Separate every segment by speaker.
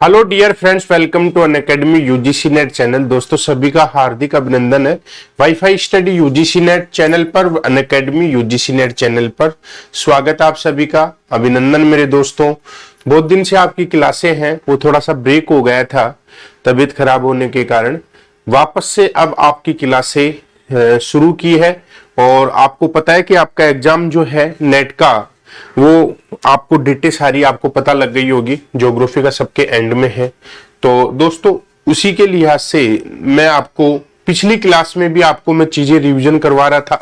Speaker 1: Hello dear friends, welcome to Unacademy UGC NET channel. दोस्तों सभी का हार्दिक अभिनंदन है WiFi study UGC NET channel पर, अनअकैडमी यूजीसी नेट चैनल पर स्वागत आप सभी का, अभिनंदन मेरे दोस्तों। बहुत दिन से आपकी क्लासें हैं, वो थोड़ा सा ब्रेक हो गया था तबीयत खराब होने के कारण। वापस से अब आपकी क्लासें शुरू की है और आपको पता है कि आपका एग्जाम जो है नेट का, वो आपको डिटेल सारी आपको पता लग गई होगी, ज्योग्राफी का सबके एंड में है। तो दोस्तों उसी के लिहाज से मैं आपको पिछली क्लास में भी आपको मैं चीजें रिवीजन करवा रहा था।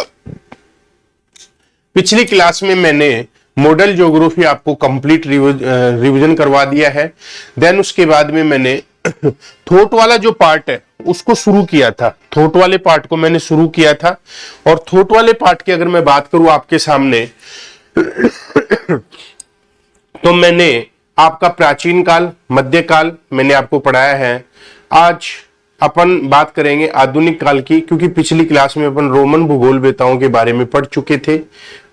Speaker 1: पिछली क्लास में मैंने मॉडल ज्योग्राफी आपको कंप्लीट रिवीजन करवा दिया है। देन उसके बाद में मैंने थॉट वाला जो पार्ट है उसको शुरू किया था, थॉट वाले पार्ट को मैंने शुरू किया था। और थॉट वाले पार्ट की अगर मैं बात करूं आपके सामने तो मैंने आपका प्राचीन काल, मध्यकाल मैंने आपको पढ़ाया है। आज अपन बात करेंगे आधुनिक काल की, क्योंकि पिछली क्लास में अपन रोमन भूगोल वेताओं के बारे में पढ़ चुके थे।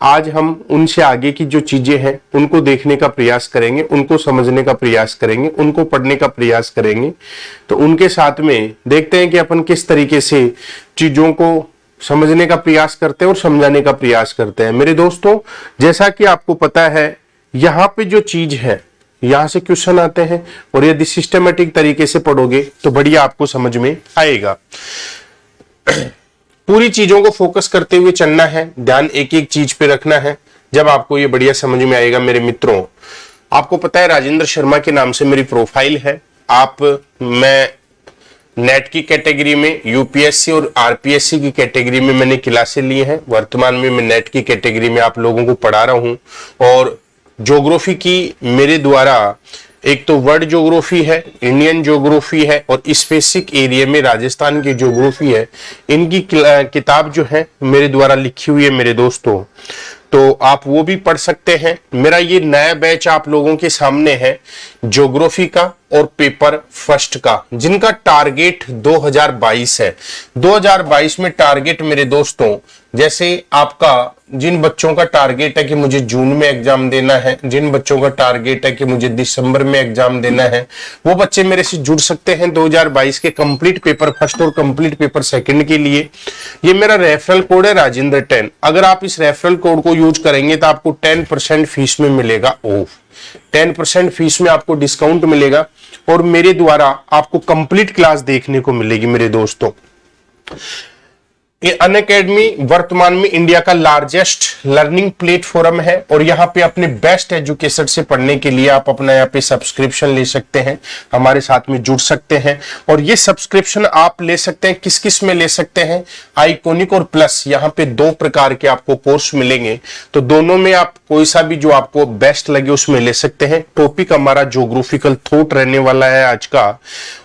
Speaker 1: आज हम उनसे आगे की जो चीजें हैं उनको देखने का प्रयास करेंगे, उनको समझने का प्रयास करेंगे, उनको पढ़ने का प्रयास करेंगे। तो उनके साथ में देखते हैं कि अपन किस तरीके से चीजों को समझने का प्रयास करते हैं और समझाने का प्रयास करते हैं। मेरे दोस्तों जैसा कि आपको पता है, यहाँ पे जो चीज है यहां से क्वेश्चन आते हैं और यदि सिस्टमेटिक तरीके से पढ़ोगे तो बढ़िया आपको समझ में आएगा। पूरी चीजों को फोकस करते हुए चलना है, ध्यान एक एक चीज पे रखना है, जब आपको ये बढ़िया समझ में आएगा। मेरे मित्रों आपको पता है राजेंद्र शर्मा के नाम से मेरी प्रोफाइल है। मैं नेट की कैटेगरी में, यूपीएससी और आरपीएससी की कैटेगरी में मैंने क्लासें ली हैं। वर्तमान में मैं नेट की कैटेगरी में आप लोगों को पढ़ा रहा हूं। और ज्योग्राफी की मेरे द्वारा एक तो वर्ल्ड ज्योग्राफी है, इंडियन ज्योग्राफी है और स्पेसिफिक एरिया में राजस्थान की ज्योग्राफी है। इनकी किताब जो है मेरे द्वारा लिखी हुई है मेरे दोस्तों, तो आप वो भी पढ़ सकते हैं। मेरा ये नया बैच आप लोगों के सामने है ज्योग्राफी का और पेपर फर्स्ट का, जिनका टारगेट 2022 है। 2022 में टारगेट मेरे दोस्तों, जैसे आपका जिन बच्चों का टारगेट है कि मुझे जून में एग्जाम देना है, जिन बच्चों का टारगेट है कि मुझे दिसंबर में एग्जाम देना है, वो बच्चे मेरे से जुड़ सकते हैं 2022 के कंप्लीट पेपर फर्स्ट और कंप्लीट पेपर सेकंड के लिए। ये मेरा रेफरल कोड है राजेंद्र 10। अगर आप इस रेफरल कोड को यूज करेंगे तो आपको 10% फीस में मिलेगा ऑफ, 10% फीस में आपको डिस्काउंट मिलेगा और मेरे द्वारा आपको कंप्लीट क्लास देखने को मिलेगी मेरे दोस्तों। ये अनअकैडमी वर्तमान में इंडिया का लार्जेस्ट लर्निंग प्लेटफॉर्म है और यहाँ पे अपने बेस्ट एजुकेशन से पढ़ने के लिए आप अपना यहाँ पे सब्सक्रिप्शन ले सकते हैं, हमारे साथ में जुड़ सकते हैं। और ये सब्सक्रिप्शन आप ले सकते हैं, किस किस में ले सकते हैं, आइकॉनिक और प्लस, यहाँ पे दो प्रकार के आपको कोर्स मिलेंगे। तो दोनों में आप कोई सा भी जो आपको बेस्ट लगे उसमें ले सकते हैं। टॉपिक हमारा ज्योग्राफिकल थॉट रहने वाला है आज का।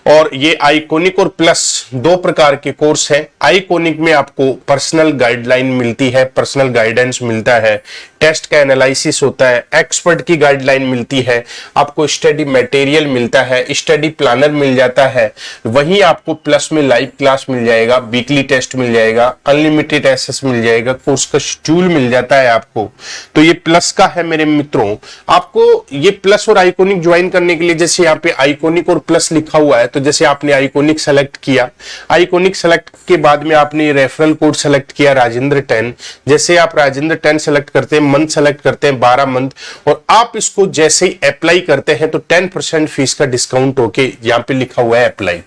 Speaker 1: और ये आइकॉनिक और प्लस दो प्रकार के कोर्स है। आइकॉनिक में आपको पर्सनल गाइडलाइन मिलती है, पर्सनल गाइडेंस मिलता है, टेस्ट का एनालिसिस होता है, एक्सपर्ट की गाइडलाइन मिलती है, आपको स्टडी मटेरियल मिलता है, स्टडी प्लानर मिल जाता है। वहीं आपको प्लस में लाइव क्लास मिल जाएगा, वीकली टेस्ट मिल जाएगा, अनलिमिटेड एक्सेस मिल जाएगा, कोर्स का शेड्यूल मिल जाता है आपको। तो ये प्लस का है मेरे मित्रों। आपको ये प्लस और आइकॉनिक ज्वाइन करने के लिए, जैसे यहाँ पे आइकॉनिक और प्लस लिखा हुआ है, तो जैसे आपने आइकॉनिक सेलेक्ट किया, आइकॉनिक सेलेक्ट के बाद में आपने रेफरल कोड सेलेक्ट किया राजेंद्र 10। जैसे आप राजेंद्र 10 सेलेक्ट करते हैं, मंथ सेलेक्ट करते हैं 12 मंथ, और आप इसको जैसे ही अप्लाई करते हैं तो 10% फीस का डिस्काउंट होके यहाँ पे लिखा हुआ है अप्लाई।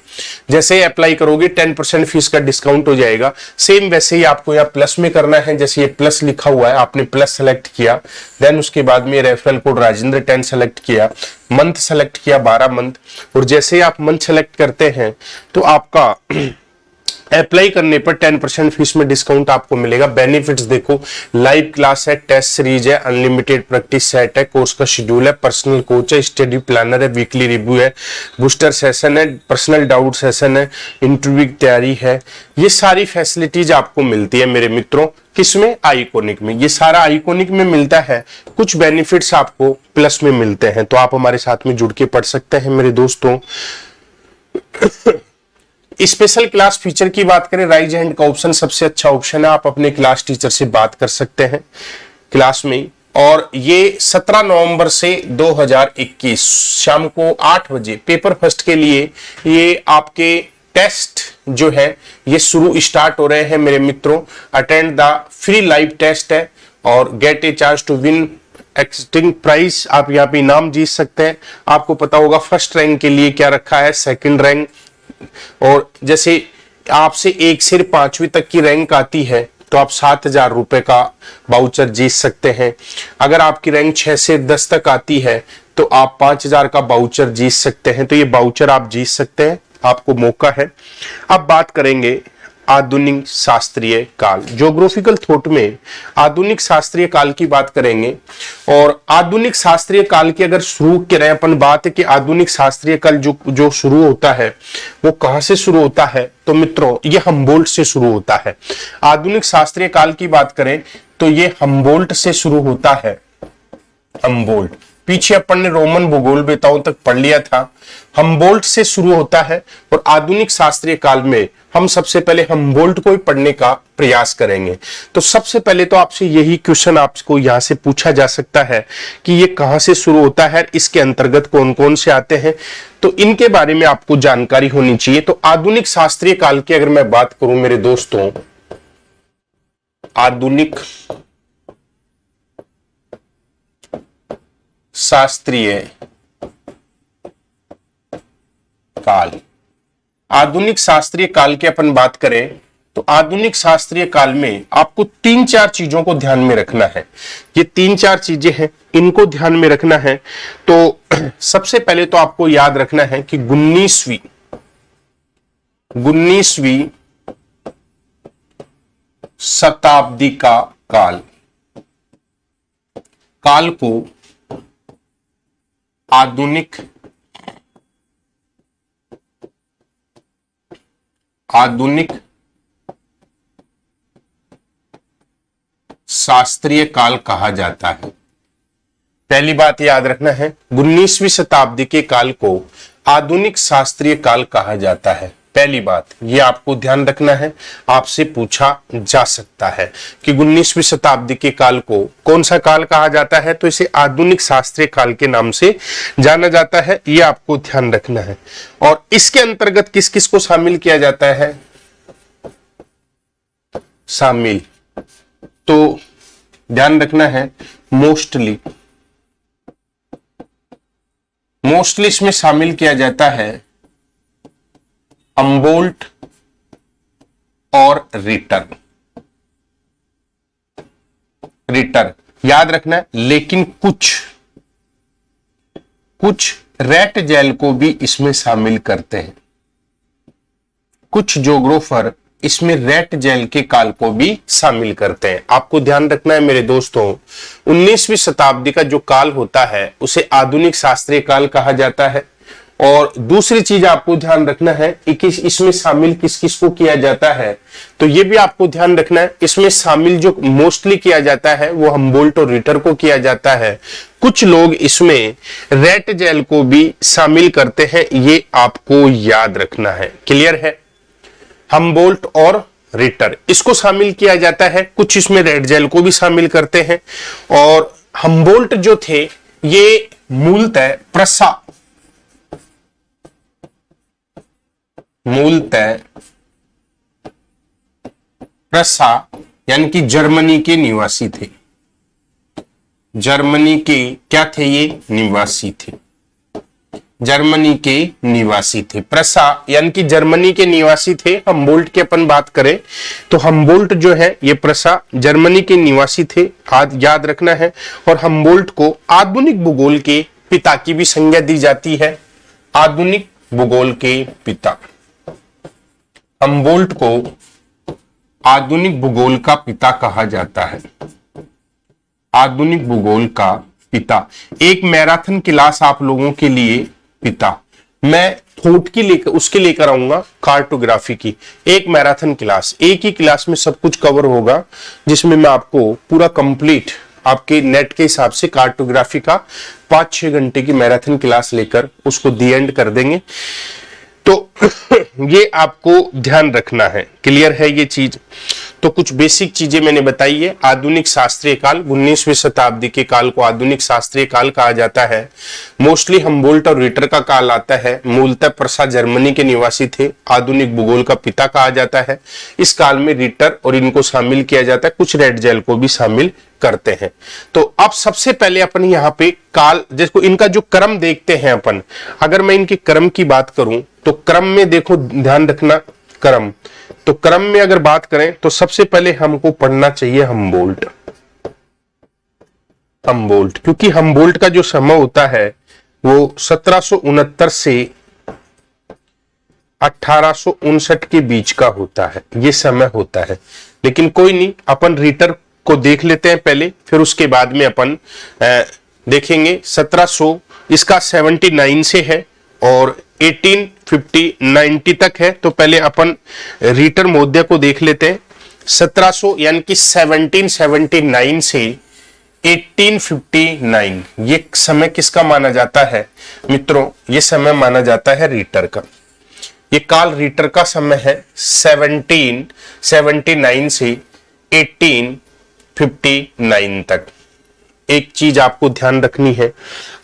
Speaker 1: जैसे ही अप्लाई करोगे 10% फीस का डिस्काउंट हो जाएगा। सेम वैसे ही आपको यहाँ प्लस में करना है, जैसे ये प्लस लिखा हुआ है, आपने प्लस सेलेक्ट किया, देन उसके बाद में रेफरल कोड राजेंद्र 10 सेलेक्ट किया, मंथ सेलेक्ट किया 12 मंथ, और जैसे ही आप मंथ सेलेक्ट करते हैं तो आपका अप्लाई करने पर 10% फीस में डिस्काउंट आपको मिलेगा। बेनिफिट्स देखो, लाइव क्लास है, टेस्ट सीरीज है, अनलिमिटेड प्रैक्टिस सेट है, कोर्स का शेड्यूल है, पर्सनल कोच है, स्टडी प्लानर है, वीकली रिव्यू है, बूस्टर सेशन है, पर्सनल डाउट सेशन है, इंटरव्यू की तैयारी है। ये सारी फैसिलिटीज आपको मिलती है मेरे मित्रों। किसमें? आइकॉनिक में। ये सारा आइकॉनिक में मिलता है, कुछ बेनिफिट्स आपको प्लस में मिलते हैं। तो आप हमारे साथ में जुड़ के पढ़ सकते हैं मेरे दोस्तों। स्पेशल क्लास फीचर की बात करें, राइज हैंड का ऑप्शन सबसे अच्छा ऑप्शन है। आप अपने क्लास टीचर से बात कर सकते हैं क्लास में। और ये 17 नवंबर से 2021 शाम को 8 बजे पेपर फर्स्ट के लिए ये आपके टेस्ट जो है ये स्टार्ट हो रहे हैं मेरे मित्रों। Attend the free live test है और get a chance to win exciting prize. आप यहाँ पे इनाम जीत सकते हैं। आपको पता होगा फर्स्ट रैंक के लिए क्या रखा है, सेकंड रैंक, और जैसे आपसे 1 से 5वीं तक की रैंक आती है तो आप 7,000 रुपए का वाउचर जीत सकते हैं। अगर आपकी रैंक 6 से 10 तक आती है तो आप 5,000 का वाउचर जीत सकते हैं। तो ये वाउचर आप जीत सकते हैं, आपको मौका है। अब बात करेंगे आधुनिक शास्त्रीय काल, ज्योग्राफिकल थॉट में आधुनिक शास्त्रीय काल की बात करेंगे। और आधुनिक शास्त्रीय काल की अगर शुरू करें अपन बात है कि आधुनिक शास्त्रीय काल जो शुरू होता है वो कहां से शुरू होता है, तो मित्रों ये हम्बोल्ट से शुरू होता है। आधुनिक शास्त्रीय काल की बात करें तो ये हम्बोल्ट से शुरू होता है। हम्बोल्ट, पीछे अपन ने रोमन भूगोल बेताओं तक पढ़ लिया था। हम्बोल्ट से शुरू होता है और आधुनिक शास्त्रीय काल में हम सबसे पहले हम्बोल्ट को ही पढ़ने का प्रयास करेंगे। तो सबसे पहले तो आपसे यही क्वेश्चन आपको यहां से पूछा जा सकता है कि ये कहां से शुरू होता है, इसके अंतर्गत कौन कौन से आते हैं, तो इनके बारे में आपको जानकारी होनी चाहिए। तो आधुनिक शास्त्रीय काल की अगर मैं बात करूं मेरे दोस्तों, आधुनिक शास्त्रीय काल, आधुनिक शास्त्रीय काल की अपन बात करें तो आधुनिक शास्त्रीय काल में आपको 3-4 चीजों को ध्यान में रखना है। ये 3-4 चीजें हैं, इनको ध्यान में रखना है। तो सबसे पहले तो आपको याद रखना है कि 19वीं शताब्दी का काल को आधुनिक शास्त्रीय काल कहा जाता है। पहली बात याद रखना है, 19वीं शताब्दी के काल को आधुनिक शास्त्रीय काल कहा जाता है। पहली बात ये आपको ध्यान रखना है, आपसे पूछा जा सकता है कि 19वीं शताब्दी के काल को कौन सा काल कहा जाता है, तो इसे आधुनिक शास्त्रीय काल के नाम से जाना जाता है। ये आपको ध्यान रखना है। और इसके अंतर्गत किस किस को शामिल किया जाता है, शामिल तो ध्यान रखना है मोस्टली इसमें शामिल किया जाता है हम्बोल्ट और रिटर याद रखना है। लेकिन कुछ रेट जेल को भी इसमें शामिल करते हैं। कुछ ज्योग्राफर इसमें रेट जेल के काल को भी शामिल करते हैं। आपको ध्यान रखना है मेरे दोस्तों, 19वीं शताब्दी का जो काल होता है उसे आधुनिक शास्त्रीय काल कहा जाता है। और दूसरी चीज आपको ध्यान रखना है कि इसमें शामिल किस किस को किया जाता है, तो ये भी आपको ध्यान रखना है। इसमें शामिल जो मोस्टली किया जाता है वो हम्बोल्ट और रिटर को किया जाता है। कुछ लोग इसमें रेट जेल को भी शामिल करते हैं, ये आपको याद रखना है। क्लियर है, हम्बोल्ट और रिटर इसको शामिल किया जाता है। कुछ इसमें रेट जेल को भी शामिल करते हैं। और हम्बोल्ट जो थे ये मूलतः प्रसा यानी कि जर्मनी के निवासी थे। जर्मनी के क्या थे, ये निवासी थे। जर्मनी के निवासी थे। प्रसा यानी कि जर्मनी के निवासी थे। हम्बोल्ट की अपन बात करें तो हम्बोल्ट जो है ये प्रसा जर्मनी के निवासी थे, याद रखना है। और हम्बोल्ट को आधुनिक भूगोल के पिता की भी संज्ञा दी जाती है। आधुनिक भूगोल के पिता, हम्बोल्ट को आधुनिक भूगोल का पिता कहा जाता है। आधुनिक भूगोल का पिता। एक मैराथन क्लास आप लोगों के लिए पिता, मैं थॉट की लेकर उसके लेकर आऊंगा कार्टोग्राफी की। एक मैराथन क्लास, एक ही क्लास में सब कुछ कवर होगा, जिसमें मैं आपको पूरा कंप्लीट आपके नेट के हिसाब से कार्टोग्राफी का 5-6 घंटे की मैराथन क्लास लेकर उसको दी एंड कर देंगे। तो ये आपको ध्यान रखना है। क्लियर है ये चीज? तो कुछ बेसिक चीजें मैंने बताई है। आधुनिक शास्त्रीय काल, 19वीं शताब्दी के काल को आधुनिक शास्त्रीय काल कहा जाता है। मोस्टली हमबोल्ट और रिटर का काल आता है। मूलतः प्रसा जर्मनी के निवासी थे। आधुनिक भूगोल का पिता कहा जाता है। इस काल में रिटर और इनको शामिल किया जाता है, कुछ रेड जेल को भी शामिल करते हैं। तो अब सबसे पहले अपन यहाँ पे काल, जिसको इनका जो क्रम देखते हैं अपन, अगर मैं इनके क्रम की बात करूं तो क्रम में देखो, ध्यान रखना क्रम। तो क्रम में अगर बात करें तो सबसे पहले हमको पढ़ना चाहिए हमबोल्ट। हमबोल्ट, क्योंकि हमबोल्ट का जो समय होता है वो 1769 से 1859 के बीच का होता है, ये समय होता है। लेकिन कोई नहीं, अपन रिटर को देख लेते हैं पहले, फिर उसके बाद में अपन देखेंगे। 1700 इसका 79 से है और 1850 90 तक है। तो पहले अपन रिटर महोदय को देख लेते हैं। 1700 यानी कि 1779 से 1859, ये समय किसका माना जाता है मित्रों? ये समय माना जाता है रिटर का। ये काल रिटर का समय है 1779 से 1859 तक। एक चीज आपको ध्यान रखनी है।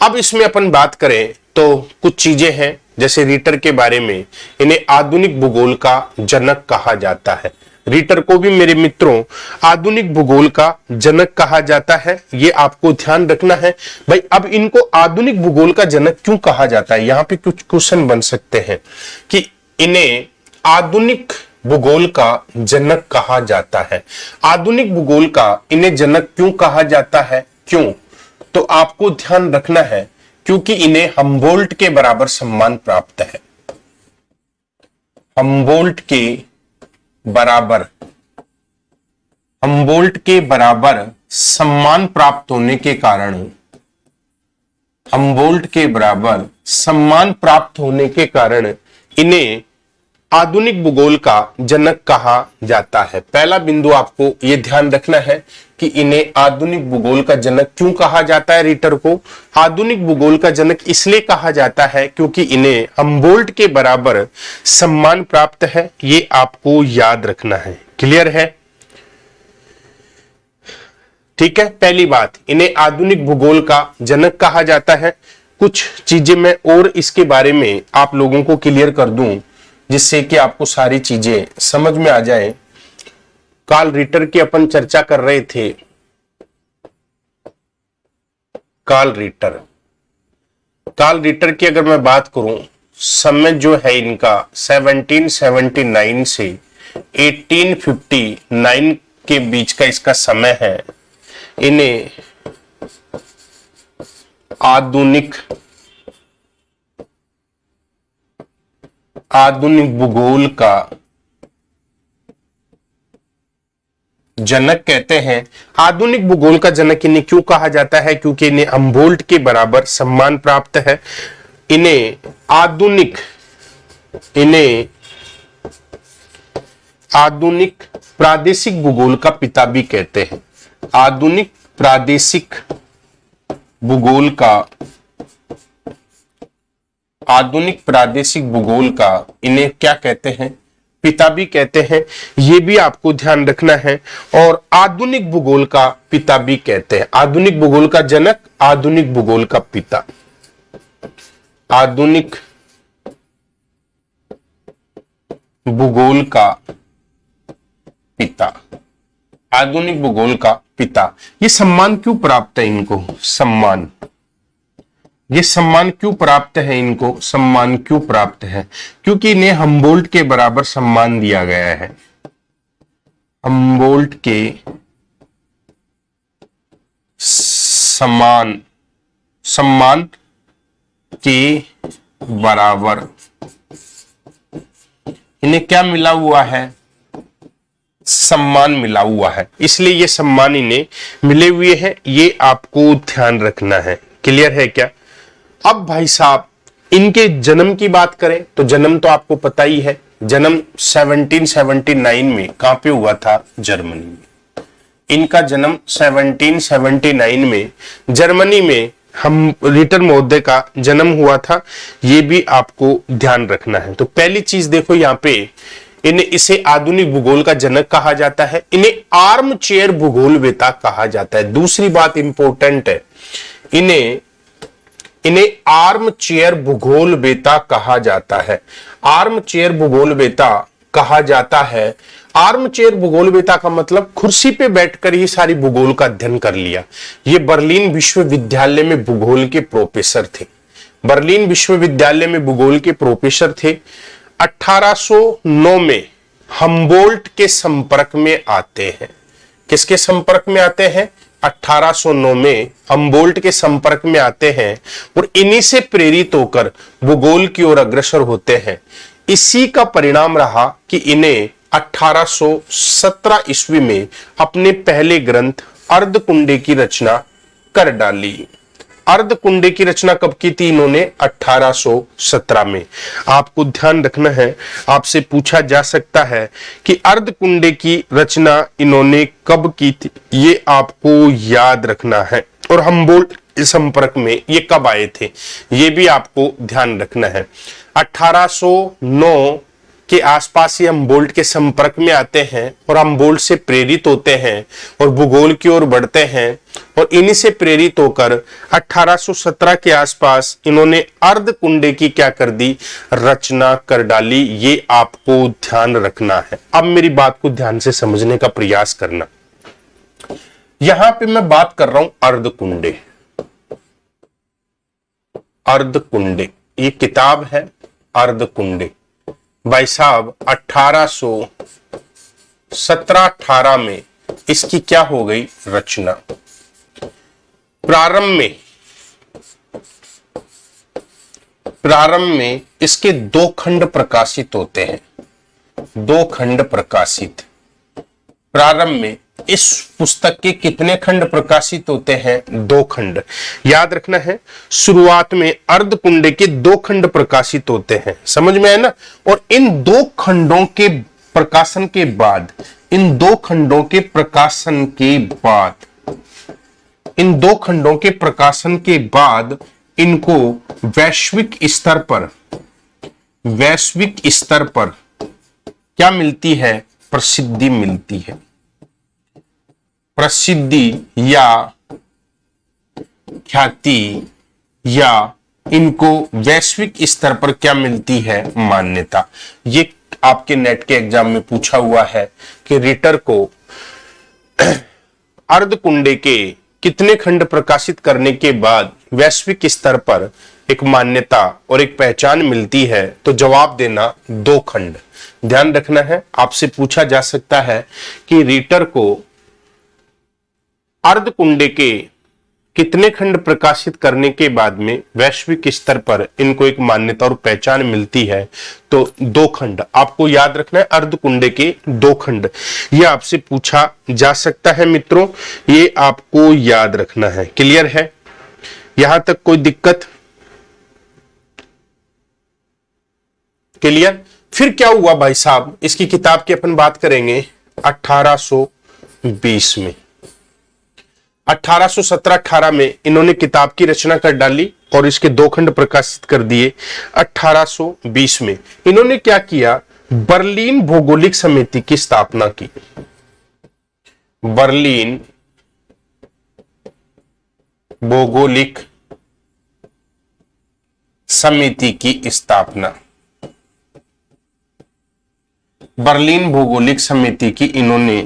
Speaker 1: अब इसमें अपन बात करें तो कुछ चीजें हैं, जैसे रिटर के बारे में, इन्हें आधुनिक भूगोल का जनक कहा जाता है। रिटर को भी मेरे मित्रों आधुनिक भूगोल का जनक कहा जाता है, ये आपको ध्यान रखना है भाई। अब इनको आधुनिक भूगोल का जनक क्यों कहा जाता है? यहां पे कुछ क्वेश्चन बन सकते हैं कि इन्हें आधुनिक भूगोल का जनक कहा जाता है। आधुनिक भूगोल का इन्हें जनक क्यों कहा जाता है? क्यों? तो आपको ध्यान रखना है क्योंकि इन्हें हमबोल्ट के बराबर सम्मान प्राप्त है। हमबोल्ट के बराबर, हमबोल्ट के बराबर सम्मान प्राप्त होने के कारण, हमबोल्ट के बराबर सम्मान प्राप्त होने के कारण इन्हें आधुनिक भूगोल का जनक कहा जाता है। पहला बिंदु आपको यह ध्यान रखना है कि इन्हें आधुनिक भूगोल का जनक क्यों कहा जाता है। रिटर को आधुनिक भूगोल का जनक इसलिए कहा जाता है क्योंकि इन्हें हमबोल्ट के बराबर सम्मान प्राप्त है। ये आपको याद रखना है। क्लियर है? ठीक है, पहली बात, इन्हें आधुनिक भूगोल का जनक कहा जाता है। कुछ चीजें मैं और इसके बारे में आप लोगों को क्लियर कर दूं जिससे कि आपको सारी चीजें समझ में आ जाए। कार्ल रिटर की अपन चर्चा कर रहे थे। कार्ल रिटर की अगर मैं बात करूं, समय जो है इनका 1779 से 1859 के बीच का इसका समय है। इन्हें आधुनिक भूगोल का जनक कहते हैं। आधुनिक भूगोल का जनक इन्हें क्यों कहा जाता है? क्योंकि इन्हें हमबोल्ट के बराबर सम्मान प्राप्त है। इन्हें आधुनिक प्रादेशिक भूगोल का पिता भी कहते हैं। आधुनिक प्रादेशिक भूगोल का इन्हें क्या कहते हैं? पिता भी कहते हैं। ये भी आपको ध्यान रखना है। और आधुनिक भूगोल का पिता भी कहते हैं। आधुनिक भूगोल का जनक, आधुनिक भूगोल का पिता। आधुनिक भूगोल का पिता, आधुनिक भूगोल का पिता। ये सम्मान क्यों प्राप्त है इनको? ये सम्मान क्यों प्राप्त है इनको? सम्मान क्यों प्राप्त है? क्योंकि इन्हें हमबोल्ट के बराबर सम्मान दिया गया है। हमबोल्ट के सम्मान के बराबर इन्हें क्या मिला हुआ है? सम्मान मिला हुआ है। इसलिए ये सम्मान इन्हें मिले हुए हैं। ये आपको ध्यान रखना है। क्लियर है क्या? अब भाई साहब, इनके जन्म की बात करें तो जन्म तो आपको पता ही है। जन्म 1779 में कहां पे हुआ था? जर्मनी में। इनका जन्म 1779 में जर्मनी में हम रिटर महोदय का जन्म हुआ था, ये भी आपको ध्यान रखना है। तो पहली चीज देखो यहाँ पे, इसे आधुनिक भूगोल का जनक कहा जाता है, इन्हें आर्म चेयर भूगोलवेता कहा जाता है। दूसरी बात इंपॉर्टेंट है, इन्हें आर्म चेयर भूगोलवेता कहा जाता है। आर्म चेयर भूगोलवेता कहा जाता है। आर्म चेयर भूगोलवेता का मतलब कुर्सी पे बैठकर ही सारी भूगोल का अध्ययन कर लिया। ये बर्लिन विश्वविद्यालय में भूगोल के प्रोफेसर थे। बर्लिन विश्वविद्यालय में भूगोल के प्रोफेसर थे। 1809 में हम्बोल्ट के संपर्क में आते हैं। किसके संपर्क में आते हैं? 1809 में हम्बोल्ट के संपर्क में आते हैं और इन्हीं से प्रेरित होकर भूगोल की ओर अग्रसर होते हैं। इसी का परिणाम रहा कि इन्हें 1817 ईस्वी में अपने पहले ग्रंथ अर्धकुंडे की रचना कर डाली। अर्धकुंडे की रचना कब की थी इन्होंने? 1817 में। आपको ध्यान रखना है, आपसे पूछा जा सकता है कि अर्धकुंडे की रचना इन्होंने कब की थी, ये आपको याद रखना है। और हम्बोल्ट के संपर्क में ये कब आए थे, ये भी आपको ध्यान रखना है। 1809 के आसपास ये हम्बोल्ट के संपर्क में आते हैं और हम्बोल्ट से प्रेरित होते हैं और भूगोल की ओर बढ़ते हैं। और इन्हीं से प्रेरित होकर 1817 के आसपास इन्होंने अर्धकुंडे की क्या कर दी? रचना कर डाली। ये आपको ध्यान रखना है। अब मेरी बात को ध्यान से समझने का प्रयास करना। यहां पे मैं बात कर रहा हूं अर्धकुंडे। अर्धकुंडे, ये किताब है अर्धकुंडे। भाई साहब 1817-18 में इसकी क्या हो गई? रचना। प्रारंभ में इसके 2 खंड प्रकाशित होते हैं। 2 खंड प्रकाशित। प्रारंभ में इस पुस्तक के कितने खंड प्रकाशित होते हैं? 2 खंड। याद रखना है, शुरुआत में अर्धकुंडे के 2 खंड प्रकाशित होते हैं। समझ में आया ना? और इन 2 खंडों के प्रकाशन के बाद, इन 2 खंडों के प्रकाशन के बाद, इन 2 खंडों के प्रकाशन के बाद इनको वैश्विक स्तर पर क्या मिलती है? प्रसिद्धि मिलती है। प्रसिद्धि या ख्याति, या इनको वैश्विक स्तर पर क्या मिलती है? मान्यता। ये आपके नेट के एग्जाम में पूछा हुआ है कि रिटर को अर्धकुंडे के कितने खंड प्रकाशित करने के बाद वैश्विक स्तर पर एक मान्यता और एक पहचान मिलती है, तो जवाब देना 2 खंड। ध्यान रखना है, आपसे पूछा जा सकता है कि रिटर को अर्धकुंडे के कितने खंड प्रकाशित करने के बाद में वैश्विक स्तर पर इनको एक मान्यता और पहचान मिलती है, तो 2 खंड आपको याद रखना है। अर्धकुंडे के 2 खंड, ये आपसे पूछा जा सकता है मित्रों, ये आपको याद रखना है। क्लियर है? यहां तक कोई दिक्कत? क्लियर? फिर क्या हुआ भाई साहब, इसकी किताब की अपन बात करेंगे 1820 में। 1817-18 में इन्होंने किताब की रचना कर डाली और इसके 2 खंड प्रकाशित कर दिए। 1820 में इन्होंने क्या किया? बर्लिन भौगोलिक समिति की स्थापना की। बर्लिन भौगोलिक समिति की स्थापना। बर्लिन भौगोलिक समिति की इन्होंने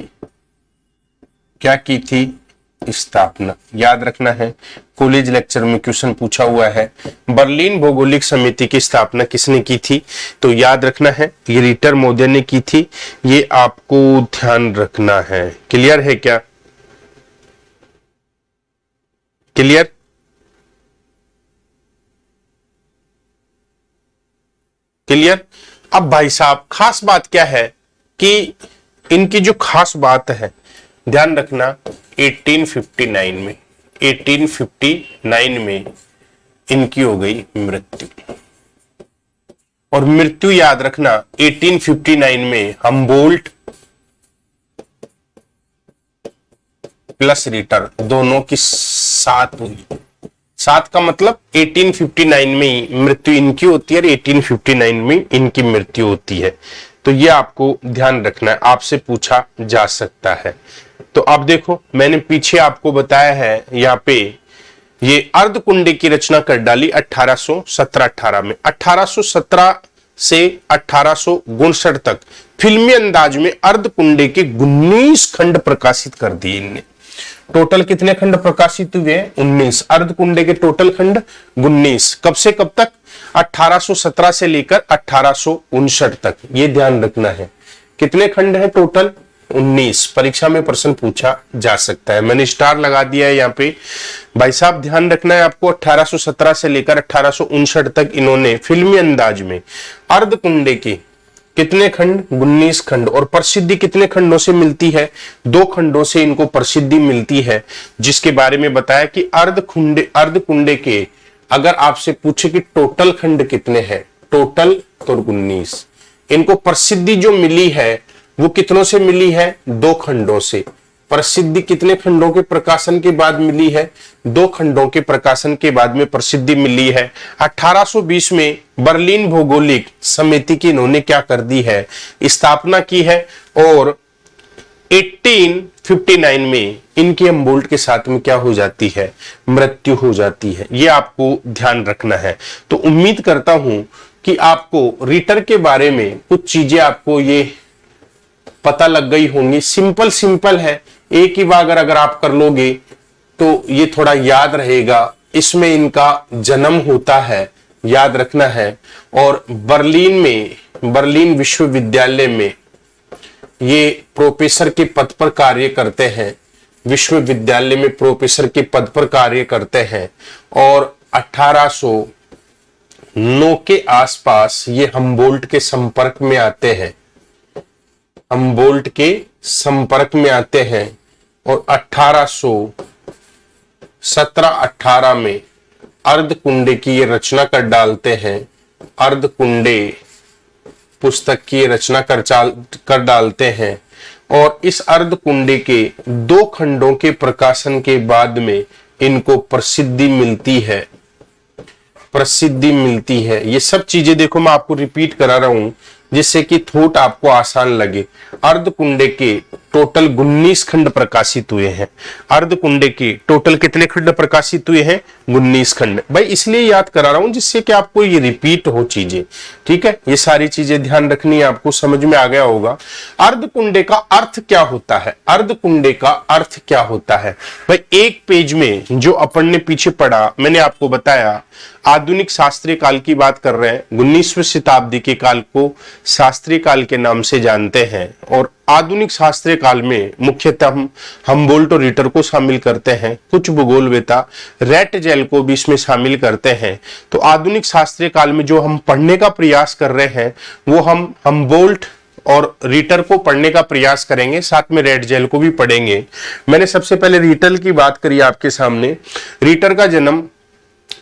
Speaker 1: क्या की थी? स्थापना। याद रखना है, कॉलेज लेक्चर में क्वेश्चन पूछा हुआ है, बर्लिन भौगोलिक समिति की स्थापना किसने की थी? तो याद रखना है, ये रिटर महोदय ने की थी। ये आपको ध्यान रखना है। क्लियर है क्या? क्लियर? क्लियर? अब भाई साहब खास बात क्या है कि इनकी जो खास बात है, ध्यान रखना, 1859 में इनकी हो गई मृत्यु। और मृत्यु याद रखना 1859 में हम्बोल्ट प्लस रिटर दोनों की साथ हुई। 7 का मतलब 1859 में ही मृत्यु इनकी होती है और 1859 में इनकी मृत्यु होती है। तो ये आपको ध्यान रखना है, आपसे पूछा जा सकता है। तो अब देखो मैंने पीछे आपको बताया है यहाँ पे ये अर्धकुंडे की रचना कर डाली 1817-18 में। 1817 से 1859 तक फिल्मी अंदाज में अर्धकुंडे के 19 खंड प्रकाशित कर दिए इनने। टोटल कितने खंड प्रकाशित हुए? 19। अर्धकुंडे के टोटल खंड 19। कब से कब तक? 1817 से लेकर 1859 तक। ये ध्यान रखना है। कितने खंड है टोटल? 19। परीक्षा में प्रश्न पूछा जा सकता है। मैंने स्टार लगा दिया है यहाँ पे। भाई साहब ध्यान रखना है आपको, 1817 से लेकर 1859 तक इन्होंने फिल्मी अंदाज में अर्धकुंडे के कितने खंड? 19 खंड। और प्रसिद्धि कितने खंडों से मिलती है? 2 खंडों से इनको प्रसिद्धि मिलती है, जिसके बारे में बताया कि अर्धकुंडे के अगर आपसे पूछे कि टोटल खंड कितने हैं, टोटल तो 19। इनको प्रसिद्धि जो मिली है वो कितनों से मिली है? 2 खंडों से। प्रसिद्धि कितने खंडों के प्रकाशन के बाद मिली है? 2 खंडों के प्रकाशन के बाद में प्रसिद्धि मिली है। 1820 में बर्लिन भौगोलिक समिति की इन्होंने क्या कर दी है? स्थापना की है। और 1859 में इनकी हमबोल्ट के साथ में क्या हो जाती है? मृत्यु हो जाती है। ये आपको ध्यान रखना है। तो उम्मीद करता हूं कि आपको रीटर के बारे में कुछ चीजें आपको ये पता लग गई होंगी। सिंपल है, एक ही बार अगर आप कर लोगे तो ये थोड़ा याद रहेगा। इसमें इनका जन्म होता है, याद रखना है। और बर्लिन विश्वविद्यालय में ये प्रोफेसर के पद पर कार्य करते हैं। विश्वविद्यालय में प्रोफेसर के पद पर कार्य करते हैं। और 1809 के आसपास ये हमबोल्ट के संपर्क में आते हैं। हमबोल्ट के संपर्क में आते हैं और 1817-18 में अर्धकुंडे की ये रचना कर डालते हैं। अर्धकुंडे पुस्तक की रचना कर डालते हैं। और इस अर्धकुंडे के 2 खंडों के प्रकाशन के बाद में इनको प्रसिद्धि मिलती है। ये सब चीजें देखो मैं आपको रिपीट करा रहा हूं जिससे कि थोट आपको आसान लगे। अर्धकुंडे के टोटल 19 खंड प्रकाशित हुए हैं। अर्धकुंडे के टोटल कितने खंड प्रकाशित हुए हैं? 19 खंड। भाई इसलिए याद करा रहा हूं जिससे कि आपको ये रिपीट हो चीजें। ठीक है, ये सारी चीजें ध्यान रखनी है, आपको समझ में आ गया होगा। अर्धकुंडे का अर्थ क्या होता है? अर्धकुंडे का अर्थ क्या होता है? भाई एक पेज में जो अपन ने पीछे पढ़ा, मैंने आपको बताया आधुनिक शास्त्रीय काल की बात कर रहे हैं। 19वीं शताब्दी के काल को शास्त्रीय काल के नाम से जानते हैं। और आधुनिक शास्त्रीय काल में मुख्यतः हम हमबोल्ट और रीटर को शामिल करते हैं। कुछ भूगोलवेता रैटजेल को भी इसमें शामिल करते हैं। तो आधुनिक शास्त्रीय काल में जो हम पढ़ने का प्रयास कर रहे हैं वो हम हमबोल्ट और रीटर को पढ़ने का प्रयास करेंगे, साथ में रैटजेल को भी पढ़ेंगे। मैंने सबसे पहले रीटर की बात करी आपके सामने। रीटर का जन्म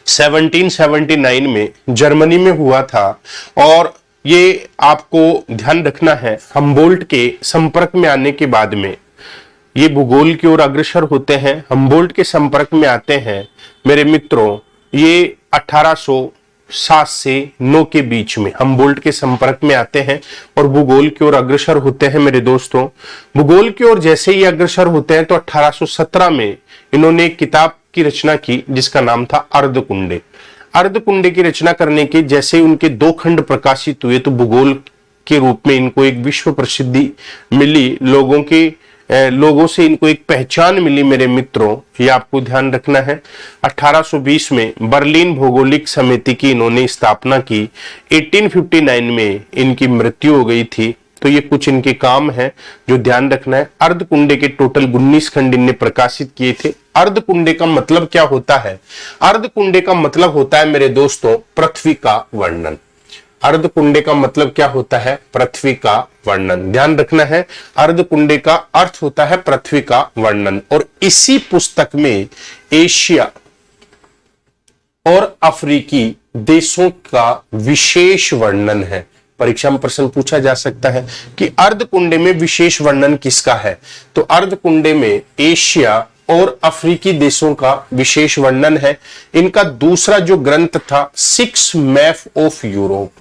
Speaker 1: 1779 में जर्मनी में हुआ था। और ये आपको ध्यान रखना है, हमबोल्ट के संपर्क में आने के बाद में ये भूगोल की ओर अग्रसर होते हैं। हमबोल्ट के संपर्क में आते हैं मेरे मित्रों, ये 1807 से 9 के बीच में हमबोल्ट के संपर्क में आते हैं और भूगोल की ओर अग्रसर होते हैं। मेरे दोस्तों, भूगोल की ओर जैसे ही अग्रसर होते हैं तो 1817 में इन्होंने एक किताब की रचना की जिसका नाम था अर्धकुंडे। अर्धकुंडे की रचना करने के जैसे उनके 2 खंड प्रकाशित हुए तो भूगोल के रूप में इनको एक विश्व प्रसिद्धि मिली। लोगों से इनको एक पहचान मिली। मेरे मित्रों, ये आपको ध्यान रखना है। 1820 में बर्लिन भौगोलिक समिति की इन्होंने स्थापना की। 1859 में इनकी मृत्यु हो गई थी। तो ये कुछ इनके काम हैं जो ध्यान रखना है। अर्धकुंडे के टोटल 19 खंड इनने प्रकाशित किए थे। अर्धकुंडे का मतलब क्या होता है? अर्धकुंडे का मतलब होता है मेरे दोस्तों पृथ्वी का वर्णन। अर्धकुंडे का मतलब क्या होता है? पृथ्वी का वर्णन। ध्यान रखना है, अर्धकुंडे का अर्थ होता है पृथ्वी का वर्णन। और इसी पुस्तक में एशिया और अफ्रीकी देशों का विशेष वर्णन है। परीक्षा में प्रश्न पूछा जा सकता है कि अर्धकुंडे में विशेष वर्णन किसका है? तो अर्धकुंडे में एशिया और अफ्रीकी देशों का विशेष वर्णन है। इनका दूसरा जो ग्रंथ था, 6 map of Europe,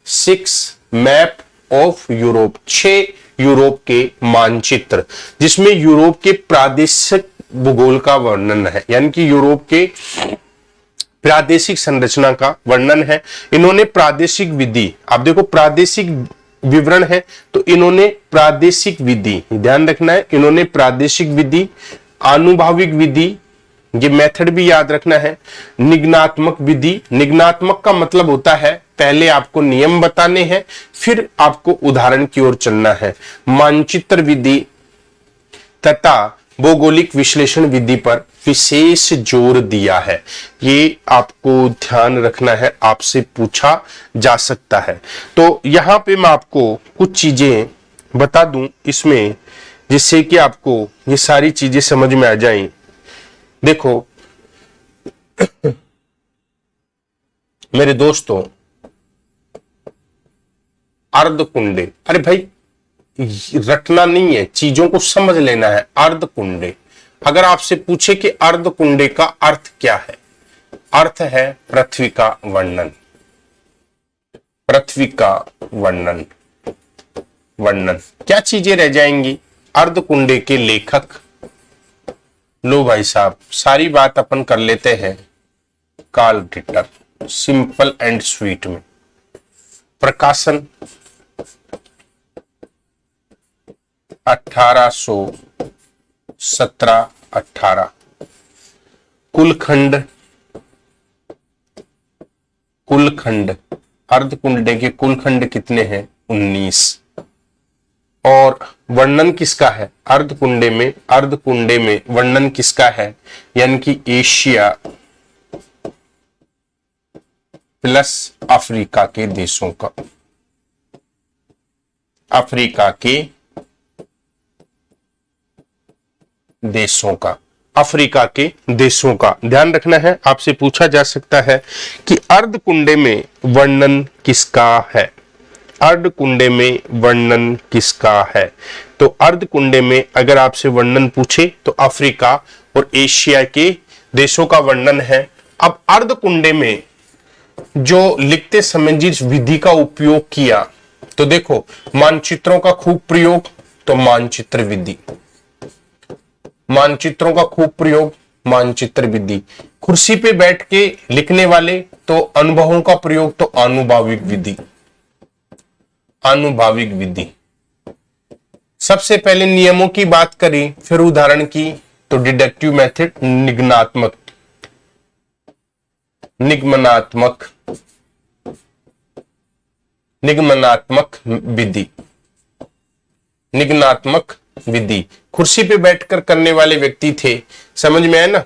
Speaker 1: 6 map of Europe, 6 Europe के मानचित्र, जिसमें यूरोप के प्रादेशिक भूगोल का वर्णन है, यानी कि यूरोप के प्रादेशिक संरचना का वर्णन है। इन्होंने प्रादेशिक विधि, आप देखो प्रादेशिक विवरण है, तो इन्होंने प्रादेशिक विधि, ध्यान रखना है, इन्होंने प्रादेशिक विधि, आनुभाविक विधि, ये मेथड भी याद रखना है, निगनात्मक विधि। निगनात्मक का मतलब होता है पहले आपको नियम बताने हैं, फिर आपको उदाहरण की ओर चलना है। मानचित्र विधि तथा भौगोलिक विश्लेषण विधि पर विशेष जोर दिया है। ये आपको ध्यान रखना है, आपसे पूछा जा सकता है। तो यहां पे मैं आपको कुछ चीजें बता दूं इसमें, जिससे कि आपको ये सारी चीजें समझ में आ जाएं। देखो मेरे दोस्तों, अर्धकुंडे, अरे भाई रटना नहीं है, चीजों को समझ लेना है। अर्धकुंडे, अगर आपसे पूछे कि अर्धकुंडे का अर्थ क्या है, अर्थ है पृथ्वी का वर्णन, पृथ्वी का वर्णन। वर्णन क्या चीजें रह जाएंगी? अर्धकुंडे के लेखक, लो भाई साहब सारी बात अपन कर लेते हैं Carl Ritter, simple and sweet में। प्रकाशन 1817-18। कुलखंड, कुलखंड, अर्धकुंडे के कुलखंड कितने हैं? 19। और वर्णन किसका है? अर्धकुंडे में, अर्धकुंडे में वर्णन किसका है? यानी कि एशिया प्लस अफ्रीका के देशों का, अफ्रीका के देशों का, अफ्रीका के देशों का ध्यान रखना है। आपसे पूछा जा सकता है कि अर्धकुंडे में वर्णन किसका है? अर्धकुंडे में वर्णन किसका है? तो अर्धकुंडे में अगर आपसे वर्णन पूछे तो अफ्रीका और एशिया के देशों का वर्णन है। अब अर्धकुंडे में जो लिखते समय जिस विधि का उपयोग किया, तो देखो मानचित्रों का खूब प्रयोग, तो मानचित्र विधि, मानचित्रों का खूब प्रयोग, मानचित्र विधि। कुर्सी पे बैठ के लिखने वाले, तो अनुभवों का प्रयोग, तो आनुभाविक विधि, आनुभाविक विधि। सबसे पहले नियमों की बात करी, फिर उदाहरण की, तो डिडक्टिव मेथड, निगमनात्मक, निगमनात्मक, निगमनात्मक विधि, निगमनात्मक विधि। कुर्सी पे बैठकर करने वाले व्यक्ति थे, समझ में आया ना?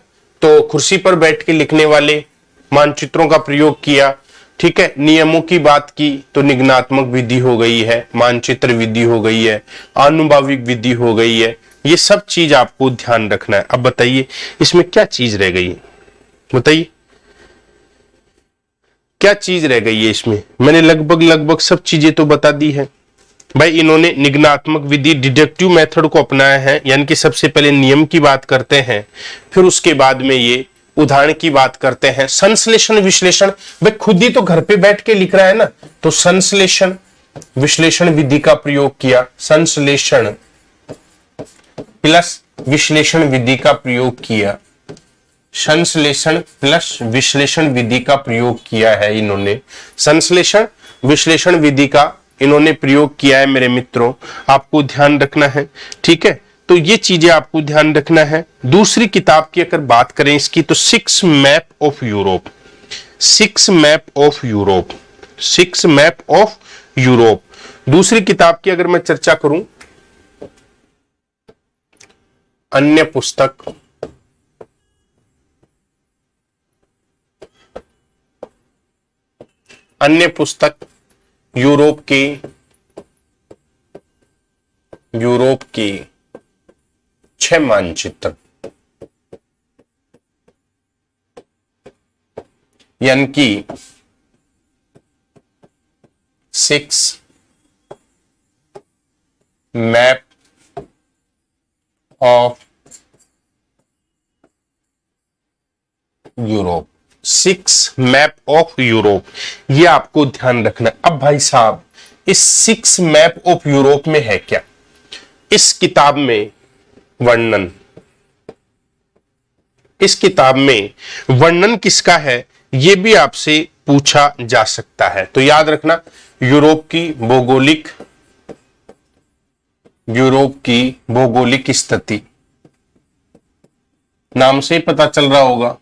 Speaker 1: तो कुर्सी पर बैठ के लिखने वाले, मानचित्रों का प्रयोग किया, ठीक है। नियमों की बात की तो निगमनात्मक विधि हो गई है, मानचित्र विधि हो गई है, आनुभाविक विधि हो गई है। ये सब चीज आपको ध्यान रखना है। अब बताइए इसमें क्या चीज रह गई है? बताइए क्या चीज रह गई है इसमें? मैंने लगभग सब चीजें तो बता दी है भाई। इन्होंने निगमनात्मक विधि, डिडक्टिव मेथड को अपनाया है, यानी कि सबसे पहले नियम की बात करते हैं, फिर उसके बाद में ये उदाहरण की बात करते हैं। संश्लेषण विश्लेषण, भाई खुद ही तो घर पे बैठ के लिख रहा है ना, तो संश्लेषण विश्लेषण विधि का प्रयोग किया, संश्लेषण प्लस विश्लेषण विधि का प्रयोग किया, संश्लेषण प्लस विश्लेषण विधि का प्रयोग किया है इन्होंने। संश्लेषण विश्लेषण विधि का इन्होंने प्रयोग किया है मेरे मित्रों, आपको ध्यान रखना है, ठीक है। तो ये चीजें आपको ध्यान रखना है। दूसरी किताब की अगर बात करें इसकी, तो 6 map of Europe, 6 map of Europe, 6 map of Europe. दूसरी किताब की अगर मैं चर्चा करूं, अन्य पुस्तक, अन्य पुस्तक यूरोप के 6 मानचित्र, यानी कि 6 map of Europe, 6 map of Europe, ये आपको ध्यान रखना। अब भाई साहब इस 6 मैप ऑफ यूरोप में है क्या? इस किताब में वर्णन, इस किताब में वर्णन किसका है ये भी आपसे पूछा जा सकता है। तो याद रखना, यूरोप की भौगोलिक स्थिति, नाम से ही पता चल रहा होगा,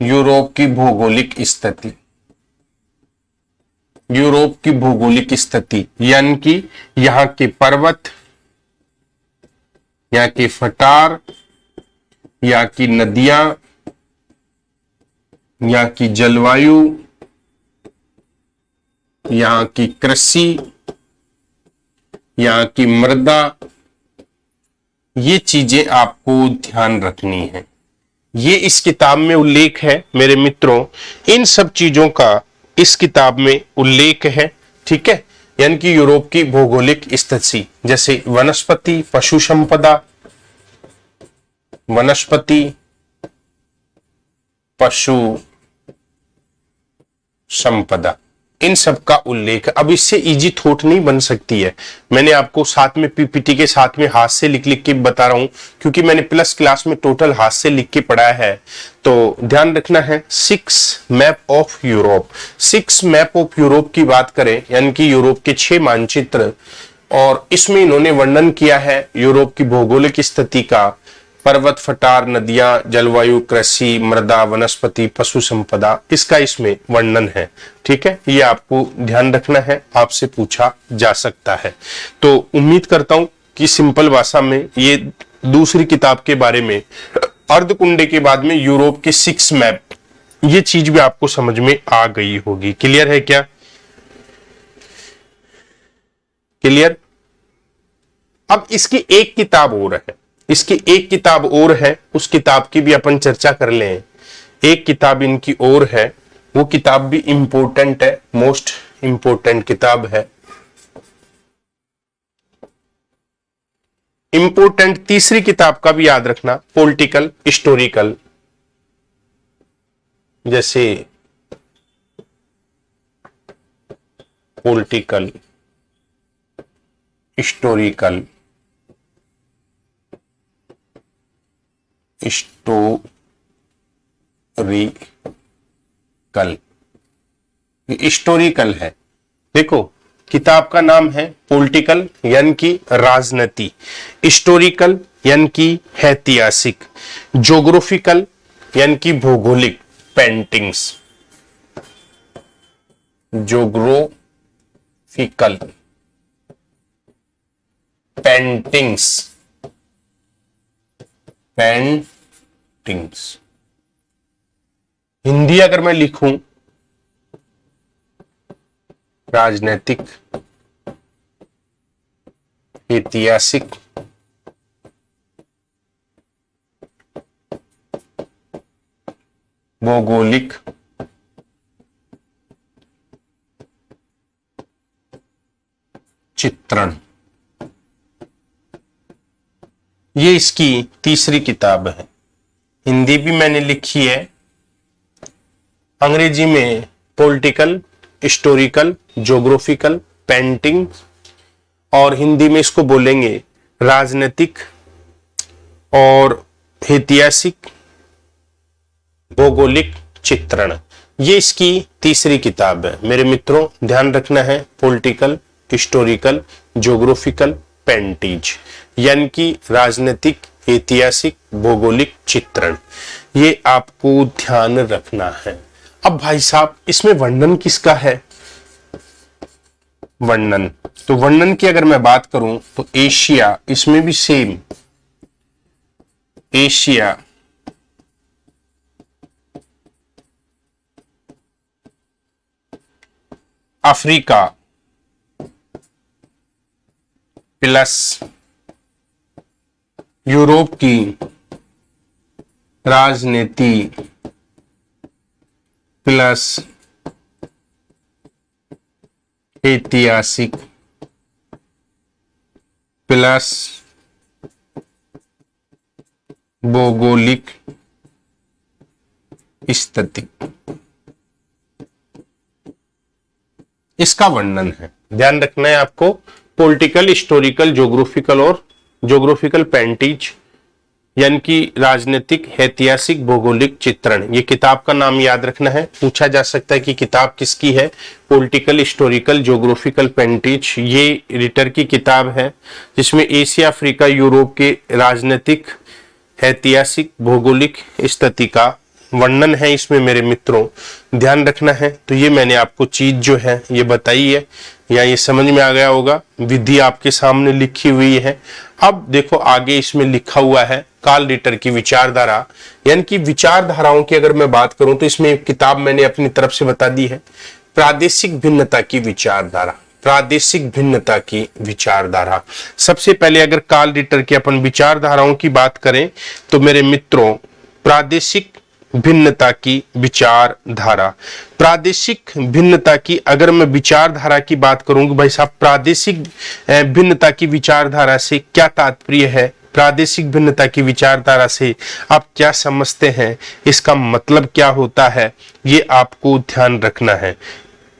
Speaker 1: यूरोप की भौगोलिक स्थिति, यूरोप की भौगोलिक स्थिति यानी कि यहां के पर्वत, यहाँ की फटार, यहाँ की नदियां, यहाँ की जलवायु, यहाँ की कृषि, यहाँ की मृदा, ये चीजें आपको ध्यान रखनी है। ये इस किताब में उल्लेख है मेरे मित्रों, इन सब चीजों का इस किताब में उल्लेख है, ठीक है। यानी कि यूरोप की भौगोलिक स्थिति, जैसे वनस्पति, पशु संपदा, वनस्पति, पशु संपदा, इन सब का उल्लेख। अब इससे इजी थॉट नहीं बन सकती है, मैंने आपको साथ में पीपीटी के साथ में हाथ से लिख लिख के बता रहा हूं, क्योंकि मैंने प्लस क्लास में टोटल हाथ से लिख के पढ़ाया है। तो ध्यान रखना है, 6 map of Europe, 6 map of Europe की बात करें यानी कि यूरोप के 6 मानचित्र, और इसमें इन्होंने वर्णन किया है यूरोप की भौगोलिक स्थिति का, पर्वत, फटार, नदियां, जलवायु, कृषि, मृदा, वनस्पति, पशु संपदा, इसका इसमें वर्णन है, ठीक है। ये आपको ध्यान रखना है, आपसे पूछा जा सकता है। तो उम्मीद करता हूं कि सिंपल भाषा में ये दूसरी किताब के बारे में, अर्धकुंडे के बाद में यूरोप के 6 मैप, ये चीज भी आपको समझ में आ गई होगी। क्लियर है क्या? क्लियर? अब इसकी एक किताब और है, इसकी एक किताब और है, उस किताब की भी अपन चर्चा कर लें। एक किताब इनकी और है, वो किताब भी इंपॉर्टेंट है, मोस्ट इंपॉर्टेंट किताब है। इंपॉर्टेंट तीसरी किताब का भी याद रखना, पॉलिटिकल हिस्टोरिकल, जैसे पॉलिटिकल हिस्टोरिकल, हिस्टोरिकल है। देखो किताब का नाम है पॉलिटिकल यानी कि राजनीति, हिस्टोरिकल यानी कि ऐतिहासिक, ज्योग्राफिकल यानी कि भौगोलिक, पेंटिंग्स, ज्योग्राफिकल पेंटिंग्स। हिंदी अगर मैं लिखूं, राजनैतिक, ऐतिहासिक, भौगोलिक, चित्रण, ये इसकी तीसरी किताब है। हिंदी भी मैंने लिखी है, अंग्रेजी में पॉलिटिकल, हिस्टोरिकल, ज्योग्राफिकल, पेंटिंग, और हिंदी में इसको बोलेंगे राजनीतिक और ऐतिहासिक, भौगोलिक चित्रण। ये इसकी तीसरी किताब है मेरे मित्रों, ध्यान रखना है, पॉलिटिकल, हिस्टोरिकल, ज्योग्राफिकल, पेंटिज, यानी कि राजनीतिक, ऐतिहासिक, भौगोलिक चित्रण, ये आपको ध्यान रखना है। अब भाई साहब इसमें वर्णन किसका है? वर्णन, तो वर्णन की अगर मैं बात करूं तो एशिया, इसमें भी same, Asia, Africa plus Europe की राजनीति प्लस ऐतिहासिक प्लस भौगोलिक स्थिति, इसका वर्णन है। ध्यान रखना है आपको, पॉलिटिकल, हिस्टोरिकल, ज्योग्राफिकल और ज्योग्राफिकल पेंटिज यानी कि राजनीतिक, ऐतिहासिक, भौगोलिक चित्रण। ये किताब का नाम याद रखना है। पूछा जा सकता है कि किताब किसकी है। पॉलिटिकल, हिस्टोरिकल, ज्योग्राफिकल पेंटिज, ये रिटर की किताब है जिसमें एशिया, अफ्रीका, यूरोप के राजनीतिक, ऐतिहासिक, भौगोलिक स्थिति का वर्णन है इसमें मेरे मित्रों। ध्यान रखना है। तो ये मैंने आपको चीज जो है ये बताई है, या ये समझ में आ गया होगा। विधि आपके सामने लिखी हुई है। अब देखो आगे इसमें लिखा हुआ है कार्ल रिटर की विचारधारा, यानी कि विचारधाराओं की अगर मैं बात करूं तो इसमें एक किताब मैंने अपनी तरफ से बता दी है, प्रादेशिक भिन्नता की विचारधारा। प्रादेशिक भिन्नता की विचारधारा। सबसे पहले अगर कार्ल रिटर की अपन विचारधाराओं की बात करें तो मेरे मित्रों, प्रादेशिक भिन्नता की विचारधारा, प्रादेशिक भिन्नता की अगर मैं विचारधारा की बात करूंगा, भाई साहब प्रादेशिक भिन्नता की विचारधारा से क्या तात्पर्य है, प्रादेशिक भिन्नता की विचारधारा से आप क्या समझते हैं, इसका मतलब क्या होता है, ये आपको ध्यान रखना है।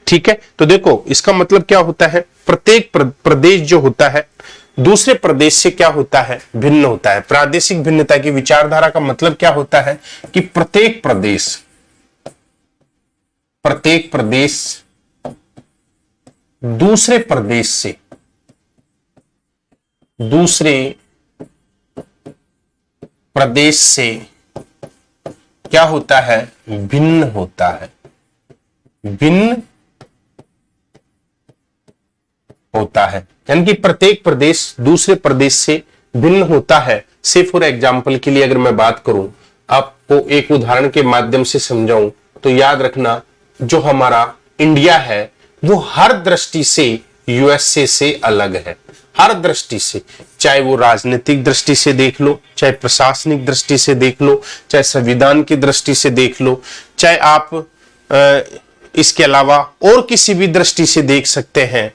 Speaker 1: ठीक है, तो देखो इसका मतलब क्या होता है, प्रत्येक प्रदेश जो होता है दूसरे प्रदेश से क्या होता है, भिन्न होता है। प्रादेशिक भिन्नता की विचारधारा का मतलब क्या होता है कि प्रत्येक प्रदेश दूसरे प्रदेश से क्या होता है, भिन्न होता है, भिन्न होता है। यानी कि प्रत्येक प्रदेश दूसरे प्रदेश से भिन्न होता है। से फॉर एग्जाम्पल के लिए अगर मैं बात करूं, आपको एक उदाहरण के माध्यम से समझाऊं तो याद रखना, जो हमारा इंडिया है वो हर दृष्टि से यूएसए से अलग है, हर दृष्टि से। चाहे वो राजनीतिक दृष्टि से देख लो, चाहे प्रशासनिक दृष्टि से देख लो, चाहे संविधान की दृष्टि से देख लो, चाहे आप इसके अलावा और किसी भी दृष्टि से देख सकते हैं।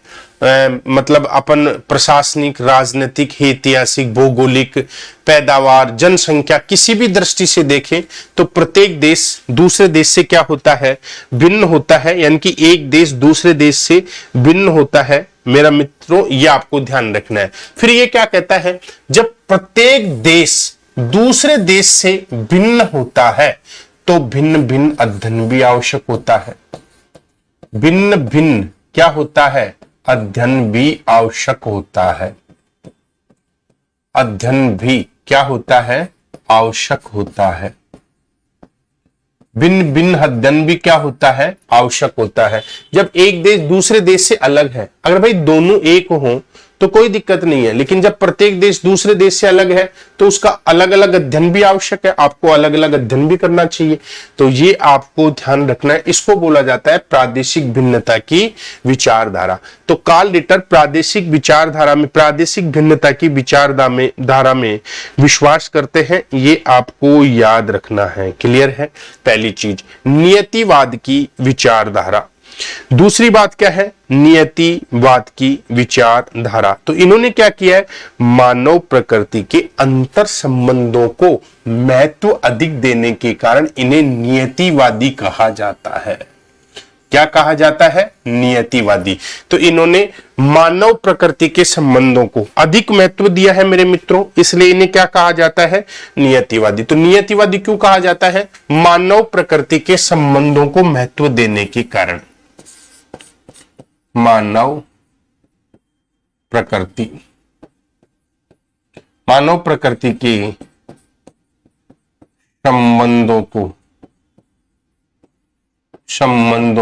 Speaker 1: मतलब अपन प्रशासनिक, राजनीतिक, ऐतिहासिक, भौगोलिक, पैदावार, जनसंख्या, किसी भी दृष्टि से देखें तो प्रत्येक देश दूसरे देश से क्या होता है, भिन्न होता है। यानी कि एक देश दूसरे देश से भिन्न होता है मेरा मित्रों, ये आपको ध्यान रखना है। फिर ये क्या कहता है, जब प्रत्येक देश दूसरे देश से भिन्न होता है तो भिन्न भिन्न अध्ययन भी आवश्यक होता है। भिन्न भिन्न क्या होता है, अध्ययन भी आवश्यक होता है। अध्ययन भी क्या होता है, आवश्यक होता है। भिन्न भिन्न अध्ययन भी क्या होता है, आवश्यक होता है। जब एक देश दूसरे देश से अलग है, अगर भाई दोनों एक हो तो कोई दिक्कत नहीं है, लेकिन जब प्रत्येक देश दूसरे देश से अलग है तो उसका अलग अलग अध्ययन भी आवश्यक है, आपको अलग अलग अध्ययन भी करना चाहिए। तो ये आपको ध्यान रखना है, इसको बोला जाता है प्रादेशिक भिन्नता की विचारधारा। तो कार्ल रिटर प्रादेशिक विचारधारा में, प्रादेशिक भिन्नता की विचारधारा में विश्वास करते हैं, ये आपको याद रखना है। क्लियर है। पहली चीज नियतिवाद की विचारधारा। दूसरी बात क्या है, नियतिवाद की विचारधारा। तो इन्होंने क्या किया है, मानव प्रकृति के अंतर संबंधों को महत्व अधिक देने के कारण इन्हें नियतिवादी कहा जाता है। क्या कहा जाता है, नियतिवादी। तो इन्होंने मानव प्रकृति के संबंधों को अधिक महत्व दिया है मेरे मित्रों, इसलिए इन्हें क्या कहा जाता है, नियतिवादी। तो नियतिवादी क्यों कहा जाता है, मानव प्रकृति के संबंधों को महत्व देने के कारण। मानव प्रकृति के संबंधों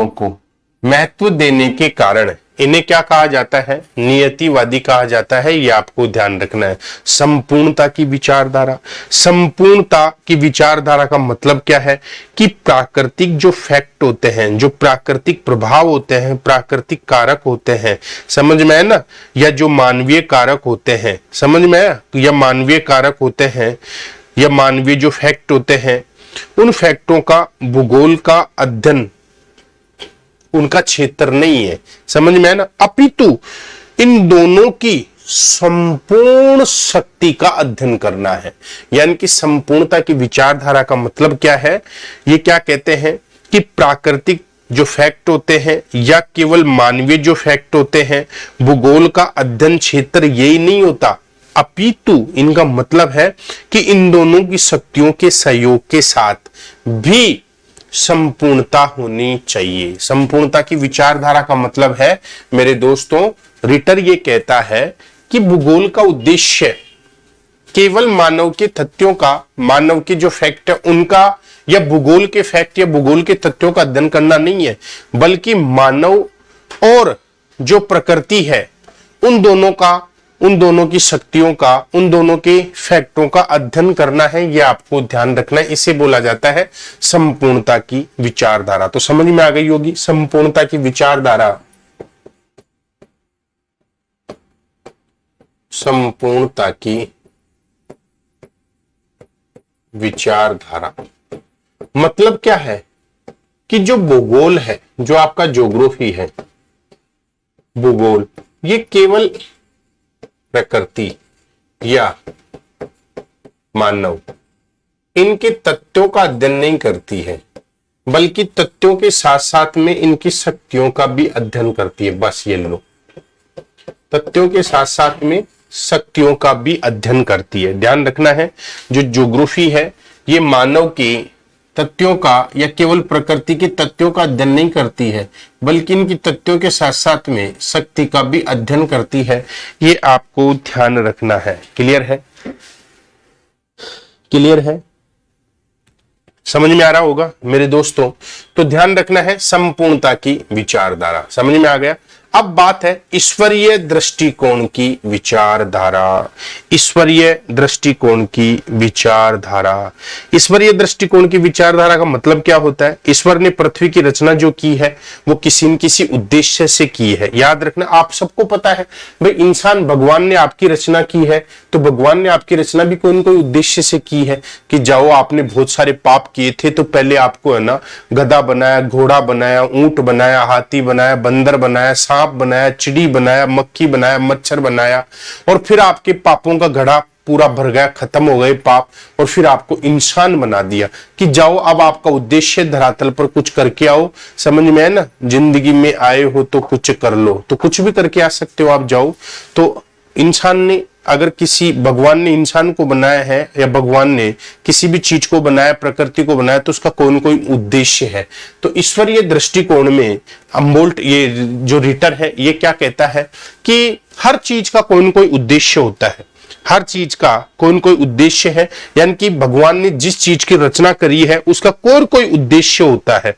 Speaker 1: को महत्व देने के कारण इन्हें क्या कहा जाता है, नियतिवादी कहा जाता है। ये आपको ध्यान रखना है। संपूर्णता की विचारधारा। संपूर्णता की विचारधारा का मतलब क्या है कि प्राकृतिक जो फैक्ट होते हैं, जो प्राकृतिक प्रभाव होते हैं, प्राकृतिक कारक होते हैं, समझ में है ना, या जो मानवीय कारक होते हैं, समझ में है, या मानवीय कारक होते हैं, या मानवीय जो फैक्ट होते हैं, उन फैक्टों का भूगोल का अध्ययन उनका क्षेत्र नहीं है, समझ में है ना, अपितु इन दोनों की संपूर्ण शक्ति का अध्ययन करना है। यानी कि संपूर्णता की विचारधारा का मतलब क्या है? ये क्या कहते हैं कि प्राकृतिक जो फैक्ट होते हैं या केवल मानवीय जो फैक्ट होते हैं, भूगोल का अध्ययन क्षेत्र यही नहीं होता, अपितु इनका मतलब है कि इन दोनों की शक्तियों के सहयोग के साथ भी संपूर्णता होनी चाहिए। संपूर्णता की विचारधारा का मतलब है मेरे दोस्तों, रिटर ये कहता है कि भूगोल का उद्देश्य केवल मानव के तथ्यों का, मानव के जो फैक्ट है उनका, या भूगोल के फैक्ट या भूगोल के तथ्यों का अध्ययन करना नहीं है, बल्कि मानव और जो प्रकृति है उन दोनों का, उन दोनों की शक्तियों का, उन दोनों के फैक्टों का अध्ययन करना है। यह आपको ध्यान रखना है। इसे बोला जाता है संपूर्णता की विचारधारा। तो समझ में आ गई होगी संपूर्णता की विचारधारा। संपूर्णता की विचारधारा मतलब क्या है कि जो भूगोल है, जो आपका ज्योग्राफी है, भूगोल, ये केवल प्रकृति या मानव इनके तथ्यों का अध्ययन नहीं करती है, बल्कि तथ्यों के साथ साथ में इनकी शक्तियों का भी अध्ययन करती है। बस ये लो, तथ्यों के साथ साथ में शक्तियों का भी अध्ययन करती है। ध्यान रखना है, जो ज्योग्राफी है ये मानव के तथ्यों का या केवल प्रकृति के तथ्यों का अध्ययन नहीं करती है, बल्कि इनकी तथ्यों के साथ साथ में शक्ति का भी अध्ययन करती है। ये आपको ध्यान रखना है। क्लियर है? क्लियर है? समझ में आ रहा होगा मेरे दोस्तों? तो ध्यान रखना है संपूर्णता की विचारधारा। समझ में आ गया? अब बात है ईश्वरीय दृष्टिकोण की विचारधारा। ईश्वरीय दृष्टिकोण की विचारधारा। ईश्वरीय दृष्टिकोण की विचारधारा का मतलब क्या होता है? ईश्वर ने पृथ्वी की रचना जो की है वो किसी न किसी उद्देश्य से की है। याद रखना, आप सबको पता है भाई, इंसान, भगवान ने आपकी रचना की है तो भगवान ने आपकी रचना भी कोई न कोई उद्देश्य से की है कि जाओ, आपने बहुत सारे पाप किए थे तो पहले आपको है ना गधा बनाया, घोड़ा बनाया, ऊंट बनाया, हाथी बनाया, बंदर बनाया, सांप बनाया, चिड़ी बनाया, मक्खी बनाया, मच्छर बनाया, और फिर आपके पापों का घड़ा पूरा भर गया, खत्म हो गए पाप, और फिर आपको इंसान बना दिया कि जाओ अब आपका उद्देश्य धरातल पर कुछ करके आओ। समझ में है ना? जिंदगी में आए हो तो कुछ कर लो, तो कुछ भी करके आ सकते हो आप, जाओ। तो इंसान ने, अगर किसी, भगवान ने इंसान को बनाया है या भगवान ने किसी भी चीज को बनाया, प्रकृति को बनाया, तो उसका कोई न कोई उद्देश्य है। तो ईश्वरीय दृष्टिकोण में अम्बोल्ट, ये जो रीटर है, ये क्या कहता है कि हर चीज का कोई न कोई उद्देश्य होता है। हर चीज का कोई न कोई उद्देश्य है, यानी कि भगवान ने जिस चीज की रचना करी है उसका कोई न कोई उद्देश्य होता है,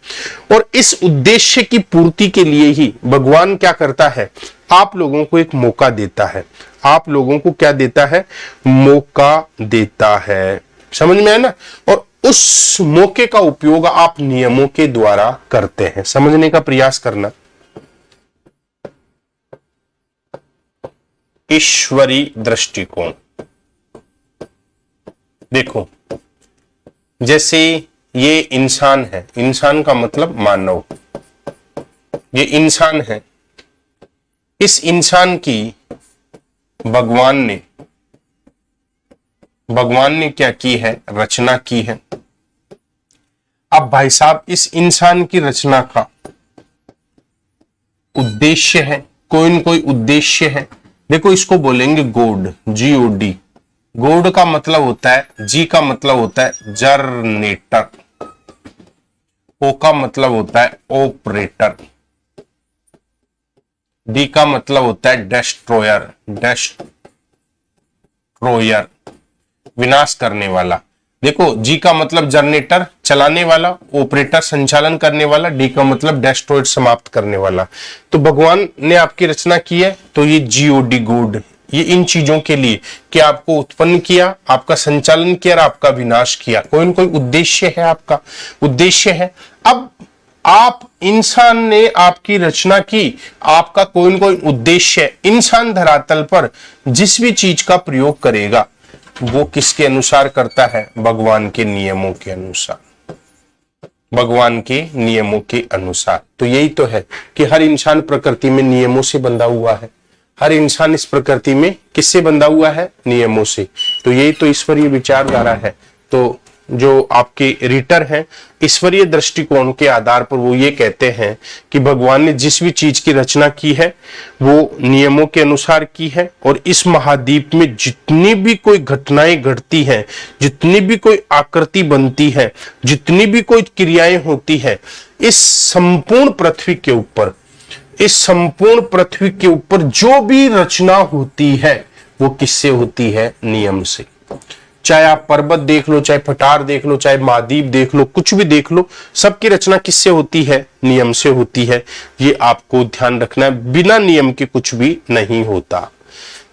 Speaker 1: और इस उद्देश्य की पूर्ति के लिए ही भगवान क्या करता है? आप लोगों को एक मौका देता है। आप लोगों को क्या देता है? मौका देता है। समझ में है ना? और उस मौके का उपयोग आप नियमों के द्वारा करते हैं। समझने का प्रयास करना। ईश्वरीय दृष्टिकोण, देखो, जैसे ये इंसान है, इंसान का मतलब मानव, ये इंसान है, इस इंसान की भगवान ने क्या की है? रचना की है। अब भाई साहब, इस इंसान की रचना का उद्देश्य है, कोई न कोई उद्देश्य है। देखो, इसको बोलेंगे गॉड, GOD। गॉड का मतलब होता है, जी का मतलब होता है जनरेटर, ओ का मतलब होता है ऑपरेटर, डी का मतलब होता है डेस्ट्रॉयर, विनाश करने वाला। देखो, जी का मतलब जनरेटर, चलाने वाला, ऑपरेटर, संचालन करने वाला, डी का मतलब डेस्ट्रॉयड, समाप्त करने वाला। तो भगवान ने आपकी रचना की है तो ये GOD, गॉड, ये इन चीजों के लिए कि आपको उत्पन्न किया, आपका संचालन किया और आपका विनाश किया। कोई न कोई उद्देश्य है, आपका उद्देश्य है। अब आप, इंसान ने आपकी रचना की, आपका कोई न कोई उद्देश्य है। इंसान धरातल पर जिस भी चीज का प्रयोग करेगा वो किसके अनुसार करता है? भगवान के नियमों के अनुसार, भगवान के नियमों के अनुसार। तो यही तो है कि हर इंसान प्रकृति में नियमों से बंधा हुआ है। हर इंसान इस प्रकृति में किससे बंधा हुआ है? नियमों से। तो यही तो ईश्वरीय विचारधारा है। तो जो आपके रीटर हैं, ईश्वरीय दृष्टिकोण के आधार पर वो ये कहते हैं कि भगवान ने जिस भी चीज की रचना की है वो नियमों के अनुसार की है, और इस महाद्वीप में जितनी भी कोई घटनाएं घटती हैं, जितनी भी कोई आकृति बनती है, जितनी भी कोई क्रियाएं होती है, इस संपूर्ण पृथ्वी के ऊपर, इस संपूर्ण पृथ्वी के ऊपर जो भी रचना होती है वो किससे होती है? नियम से। चाहे आप पर्वत देख लो, चाहे पठार देख लो, चाहे महाद्वीप देख लो, कुछ भी देख लो, सबकी रचना किससे होती है? नियम से होती है। ये आपको ध्यान रखना है, बिना नियम के कुछ भी नहीं होता।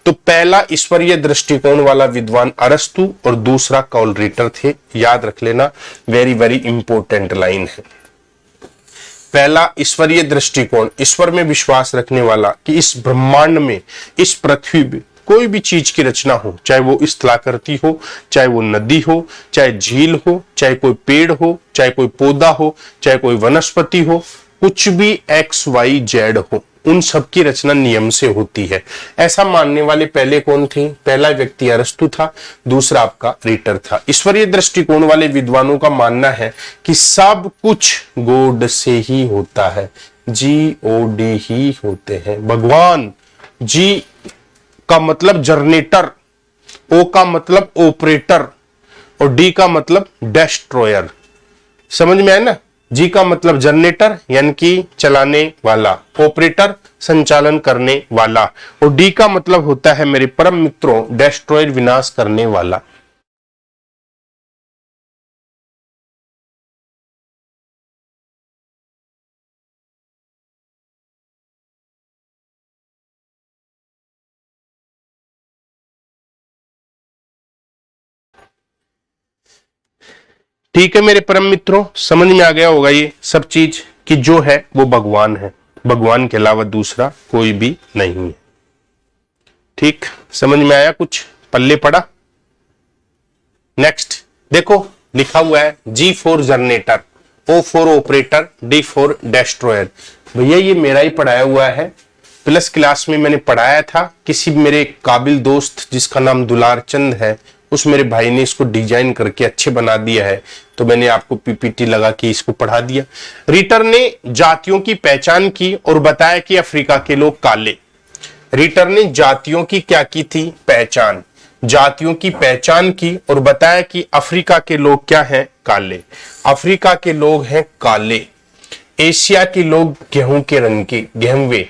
Speaker 1: तो पहला ईश्वरीय दृष्टिकोण वाला विद्वान अरस्तु और दूसरा कार्ल रिटर थे। याद रख लेना, वेरी वेरी इंपॉर्टेंट लाइन है। पहला ईश्वरीय दृष्टिकोण, ईश्वर में विश्वास रखने वाला कि इस ब्रह्मांड में, इस पृथ्वी में कोई भी चीज की रचना हो, चाहे वो स्थलाकृति हो, चाहे वो नदी हो, चाहे झील हो, चाहे कोई पेड़ हो, चाहे कोई पौधा हो, चाहे कोई वनस्पति हो, कुछ भी XYZ हो, उन सब की रचना नियम से होती है। ऐसा मानने वाले पहले कौन थे? पहला व्यक्ति अरस्तु था, दूसरा आपका रिटर था। ईश्वरीय दृष्टिकोण वाले विद्वानों का मानना है कि सब कुछ गॉड से ही होता है, GOD ही होते हैं। भगवान, जी का मतलब जनरेटर, O का मतलब ऑपरेटर और D का मतलब डेस्ट्रॉयर। समझ में आया ना? G का मतलब जनरेटर यानी कि चलाने वाला, ऑपरेटर संचालन करने वाला, और D का मतलब होता है मेरे परम मित्रों डेस्ट्रॉयर, विनाश करने वाला। ठीक है मेरे परम मित्रों, समझ में आ गया होगा ये सब चीज कि जो है वो भगवान है, भगवान के अलावा दूसरा कोई भी नहीं है। ठीक, समझ में आया? कुछ पल्ले पड़ा? नेक्स्ट देखो, लिखा हुआ है G for generator, O for operator, D for destroyer. भैया ये मेरा ही पढ़ाया हुआ है, प्लस क्लास में मैंने पढ़ाया था। किसी मेरे काबिल दोस्त जिसका नाम दुलार चंद है, उस मेरे भाई ने इसको डिजाइन करके अच्छे बना दिया है, तो मैंने आपको PPT लगा के इसको पढ़ा दिया। रिटर ने जातियों की पहचान की और बताया कि अफ्रीका के लोग काले। रिटर ने जातियों की क्या की थी? पहचान। जातियों की पहचान की और बताया कि अफ्रीका के लोग क्या हैं? काले। अफ्रीका के लोग हैं काले, एशिया के लोग गेहूं के रंग के, गेहूंवे,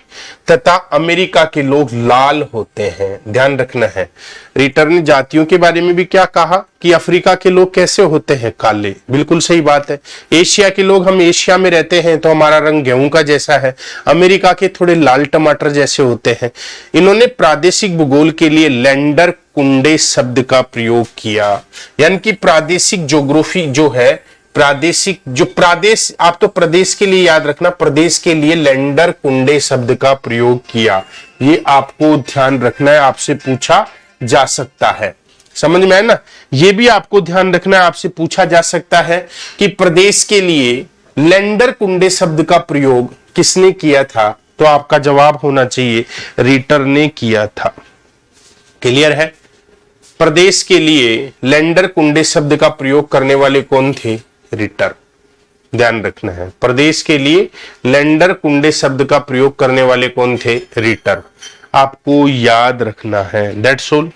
Speaker 1: तथा अमेरिका के लोग लाल होते हैं। ध्यान रखना है। रिटर ने जातियों के बारे में भी क्या कहा कि अफ्रीका के लोग कैसे होते हैं? काले। बिल्कुल सही बात है। एशिया के लोग, हम एशिया में रहते हैं तो हमारा रंग गेहूं का जैसा है, अमेरिका के थोड़े लाल टमाटर जैसे होते हैं। इन्होंने प्रादेशिक भूगोल के लिए लैंडर कुंडे शब्द का प्रयोग किया, यानी कि प्रादेशिक ज्योग्राफी जो है, प्रादेशिक जो प्रादेश, आप तो प्रदेश के लिए याद रखना, प्रदेश के लिए लैंडर कुंडे शब्द का प्रयोग किया। ये आपको ध्यान रखना है, आपसे पूछा जा सकता है। समझ में आया ना? ये भी आपको ध्यान रखना है, आपसे पूछा जा सकता है कि प्रदेश के लिए लैंडर कुंडे शब्द का प्रयोग किसने किया था? तो आपका जवाब होना चाहिए रिटर ने किया था। क्लियर है? प्रदेश के लिए लैंडर कुंडे शब्द का प्रयोग करने वाले कौन थे? रिटर। ध्यान रखना है, प्रदेश के लिए लैंडर कुंडे शब्द का प्रयोग करने वाले कौन थे? रिटर। आपको याद रखना है। That's all.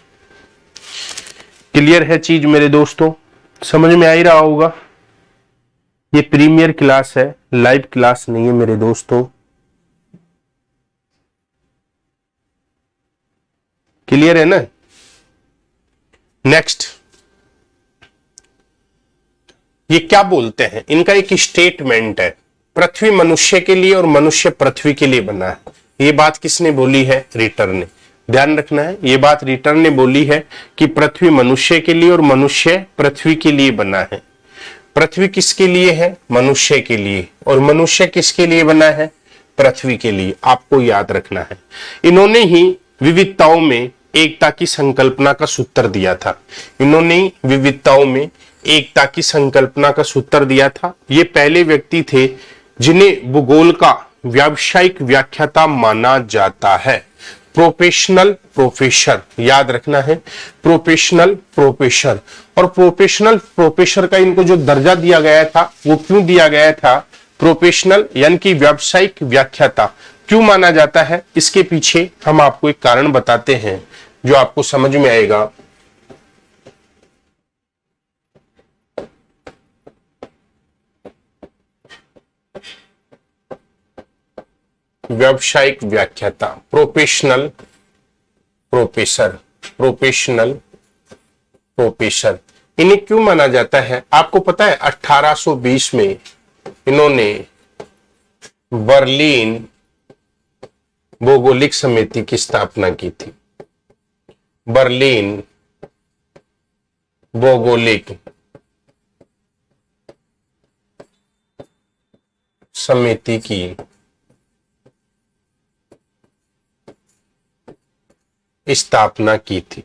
Speaker 1: क्लियर है चीज मेरे दोस्तों? समझ में आ ही रहा होगा। ये प्रीमियर क्लास है, लाइव क्लास नहीं है मेरे दोस्तों। क्लियर है ना? नेक्स्ट, ये क्या बोलते हैं? इनका एक स्टेटमेंट है, पृथ्वी मनुष्य के लिए और मनुष्य पृथ्वी के लिए बना है। ये बात किसने बोली है? रिटर ने। ध्यान रखना है, ये बात रिटर ने बोली है कि पृथ्वी मनुष्य के लिए और मनुष्य पृथ्वी के लिए बना है। पृथ्वी किसके लिए है? मनुष्य के लिए। और मनुष्य किसके लिए बना है? पृथ्वी के लिए। आपको याद रखना है। इन्होंने ही विविधताओं में एकता की संकल्पना का सूत्र दिया था। इन्होंने विविधताओं में एकता की संकल्पना का सूत्र दिया था। ये पहले व्यक्ति थे जिन्हें भूगोल का व्यावसायिक व्याख्याता माना जाता है। प्रोफेशनल प्रोफेसर, याद रखना है, प्रोफेशनल प्रोफेसर। और प्रोफेशनल प्रोफेसर का इनको जो दर्जा दिया गया था वो क्यों दिया गया था? प्रोफेशनल यानी कि व्यावसायिक व्याख्याता क्यों माना जाता है, इसके पीछे हम आपको एक कारण बताते हैं जो आपको समझ में आएगा। व्यावसायिक व्याख्याता, प्रोफेशनल प्रोफेसर, प्रोफेशनल प्रोफेसर, इन्हें क्यों माना जाता है? आपको पता है 1820 में इन्होंने बर्लिन भौगोलिक समिति की स्थापना की थी। बर्लिन भौगोलिक समिति की स्थापना की थी।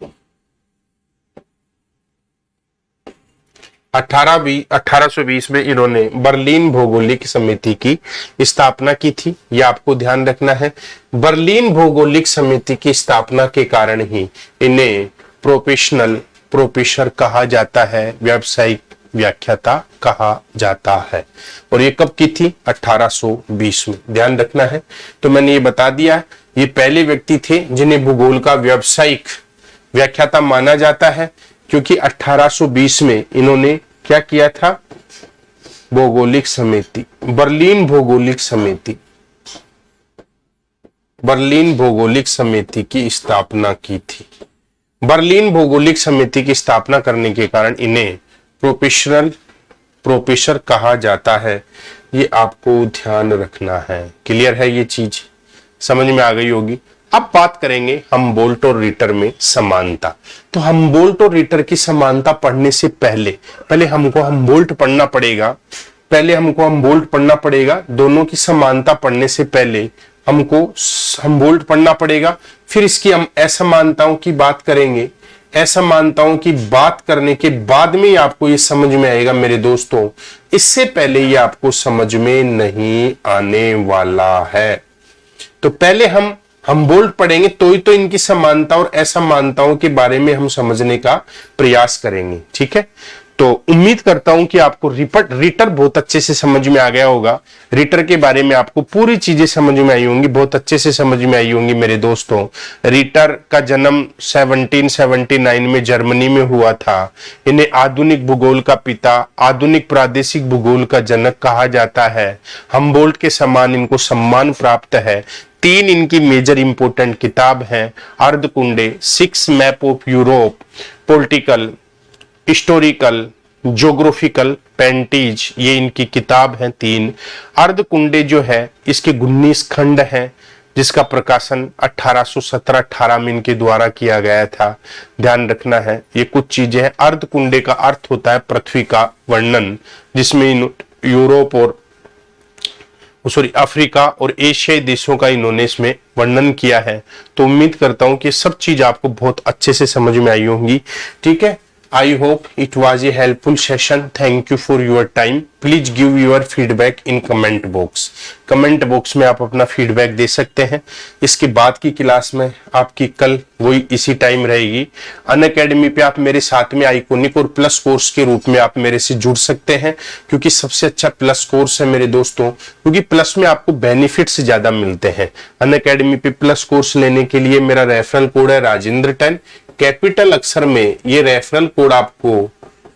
Speaker 1: 1820 में इन्होंने बर्लिन भौगोलिक समिति की स्थापना की थी। यह आपको ध्यान रखना है। बर्लिन भौगोलिक समिति की स्थापना के कारण ही इन्हें प्रोफेशनल प्रोफेसर कहा जाता है, व्यावसायिक व्याख्याता कहा जाता है। और ये कब की थी? 1820 में, ध्यान रखना है। तो मैंने ये बता दिया, ये पहले व्यक्ति थे जिन्हें भूगोल का व्यावसायिक व्याख्याता माना जाता है, क्योंकि 1820 में इन्होंने क्या किया था? भौगोलिक समिति, बर्लिन भौगोलिक समिति, बर्लिन भौगोलिक समिति की स्थापना की थी। बर्लिन भौगोलिक समिति की स्थापना करने के कारण इन्हें प्रोफेशनल प्रोफेसर कहा जाता है। ये आपको ध्यान रखना है। क्लियर है? ये चीज समझ में आ गई होगी। अब बात करेंगे हमबोल्ट और रिटर में समानता। तो हमबोल्ट और रिटर की समानता पढ़ने से पहले हमको हमबोल्ट पढ़ना पड़ेगा। दोनों की समानता पढ़ने से पहले हमको हमबोल्ट पढ़ना पड़ेगा। फिर इसकी हम असमानताओं की बात करेंगे। असमानताओं की बात करने के बाद में आपको ये समझ में आएगा मेरे दोस्तों। इससे पहले ये आपको समझ में नहीं आने वाला है। तो पहले हम हमबोल्ट पढ़ेंगे तो ही तो इनकी समानता और असमानताओं के बारे में हम समझने का प्रयास करेंगे। ठीक है? तो उम्मीद करता हूं कि आपको रिटर बहुत अच्छे से समझ में आ गया होगा। रिटर के बारे में आपको पूरी चीजें समझ में आई होंगी, बहुत अच्छे से समझ में आई होंगी मेरे दोस्तों। रिटर का जन्म 1779 में जर्मनी में हुआ था। इन्हें आधुनिक भूगोल का पिता, आधुनिक प्रादेशिक भूगोल का जनक कहा जाता है। हमबोल्ट के समान इनको सम्मान प्राप्त है। 3 इनकी मेजर इंपोर्टेंट किताब हैं। अर्धकुंडे, 6 map of Europe, political, historical, geographical पेंटिज, ये इनकी किताब है 3। अर्धकुंडे जो है इसके 19 खंड हैं, जिसका प्रकाशन 1817-18 में इनके द्वारा किया गया था। ध्यान रखना है, ये कुछ चीजें हैं। अर्धकुंडे का अर्थ होता है पृथ्वी का वर्णन, जिसमें यूरोप और अफ्रीका और एशियाई देशों का इन्होंने इसमें वर्णन किया है। तो उम्मीद करता हूं कि सब चीज आपको बहुत अच्छे से समझ में आई होंगी। ठीक है? I hope it was a helpful session. Thank you for your time. Please give your feedback in comment box. Comment box में आप अपना फीडबैक दे सकते हैं। इसके बाद की क्लास में आपकी कल वही इसी टाइम रहेगी। अनअकैडमी पे आप मेरे साथ में आइकॉनिक और प्लस कोर्स के रूप में आप मेरे से जुड़ सकते हैं, क्योंकि सबसे अच्छा प्लस कोर्स है मेरे दोस्तों, क्योंकि प्लस में आपको बेनिफिट्स ज्यादा मिलते हैं। अनअकैडमी पे प्लस कोर्स लेने के लिए मेरा रेफरल कोड है राजेंद्र 10। कैपिटल अक्षर में ये रेफरल कोड आपको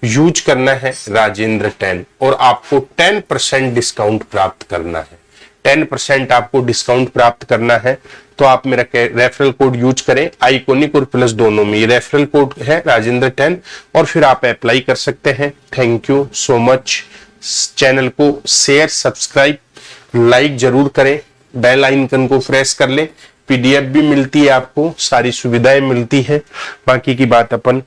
Speaker 1: यूज करना है राजेंद्र 10, और आपको 10% डिस्काउंट प्राप्त करना है। 10% आपको डिस्काउंट प्राप्त करना है। तो आप मेरा रेफरल कोड यूज करें, आइकॉनिक और प्लस दोनों में। ये रेफरल कोड है राजेंद्र 10, और फिर आप अप्लाई कर सकते हैं। Thank you so much. Channel को शेयर, सब्सक्राइब, लाइक जरूर करें, बेल आइकन को प्रेस कर लें। पीडीएफ भी मिलती है आपको, सारी सुविधाएं मिलती है। बाकी की बात अपन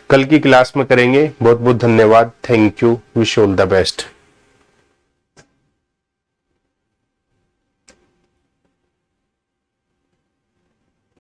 Speaker 1: कल की क्लास में करेंगे। बहुत बहुत धन्यवाद। Thank you. Wish all the best.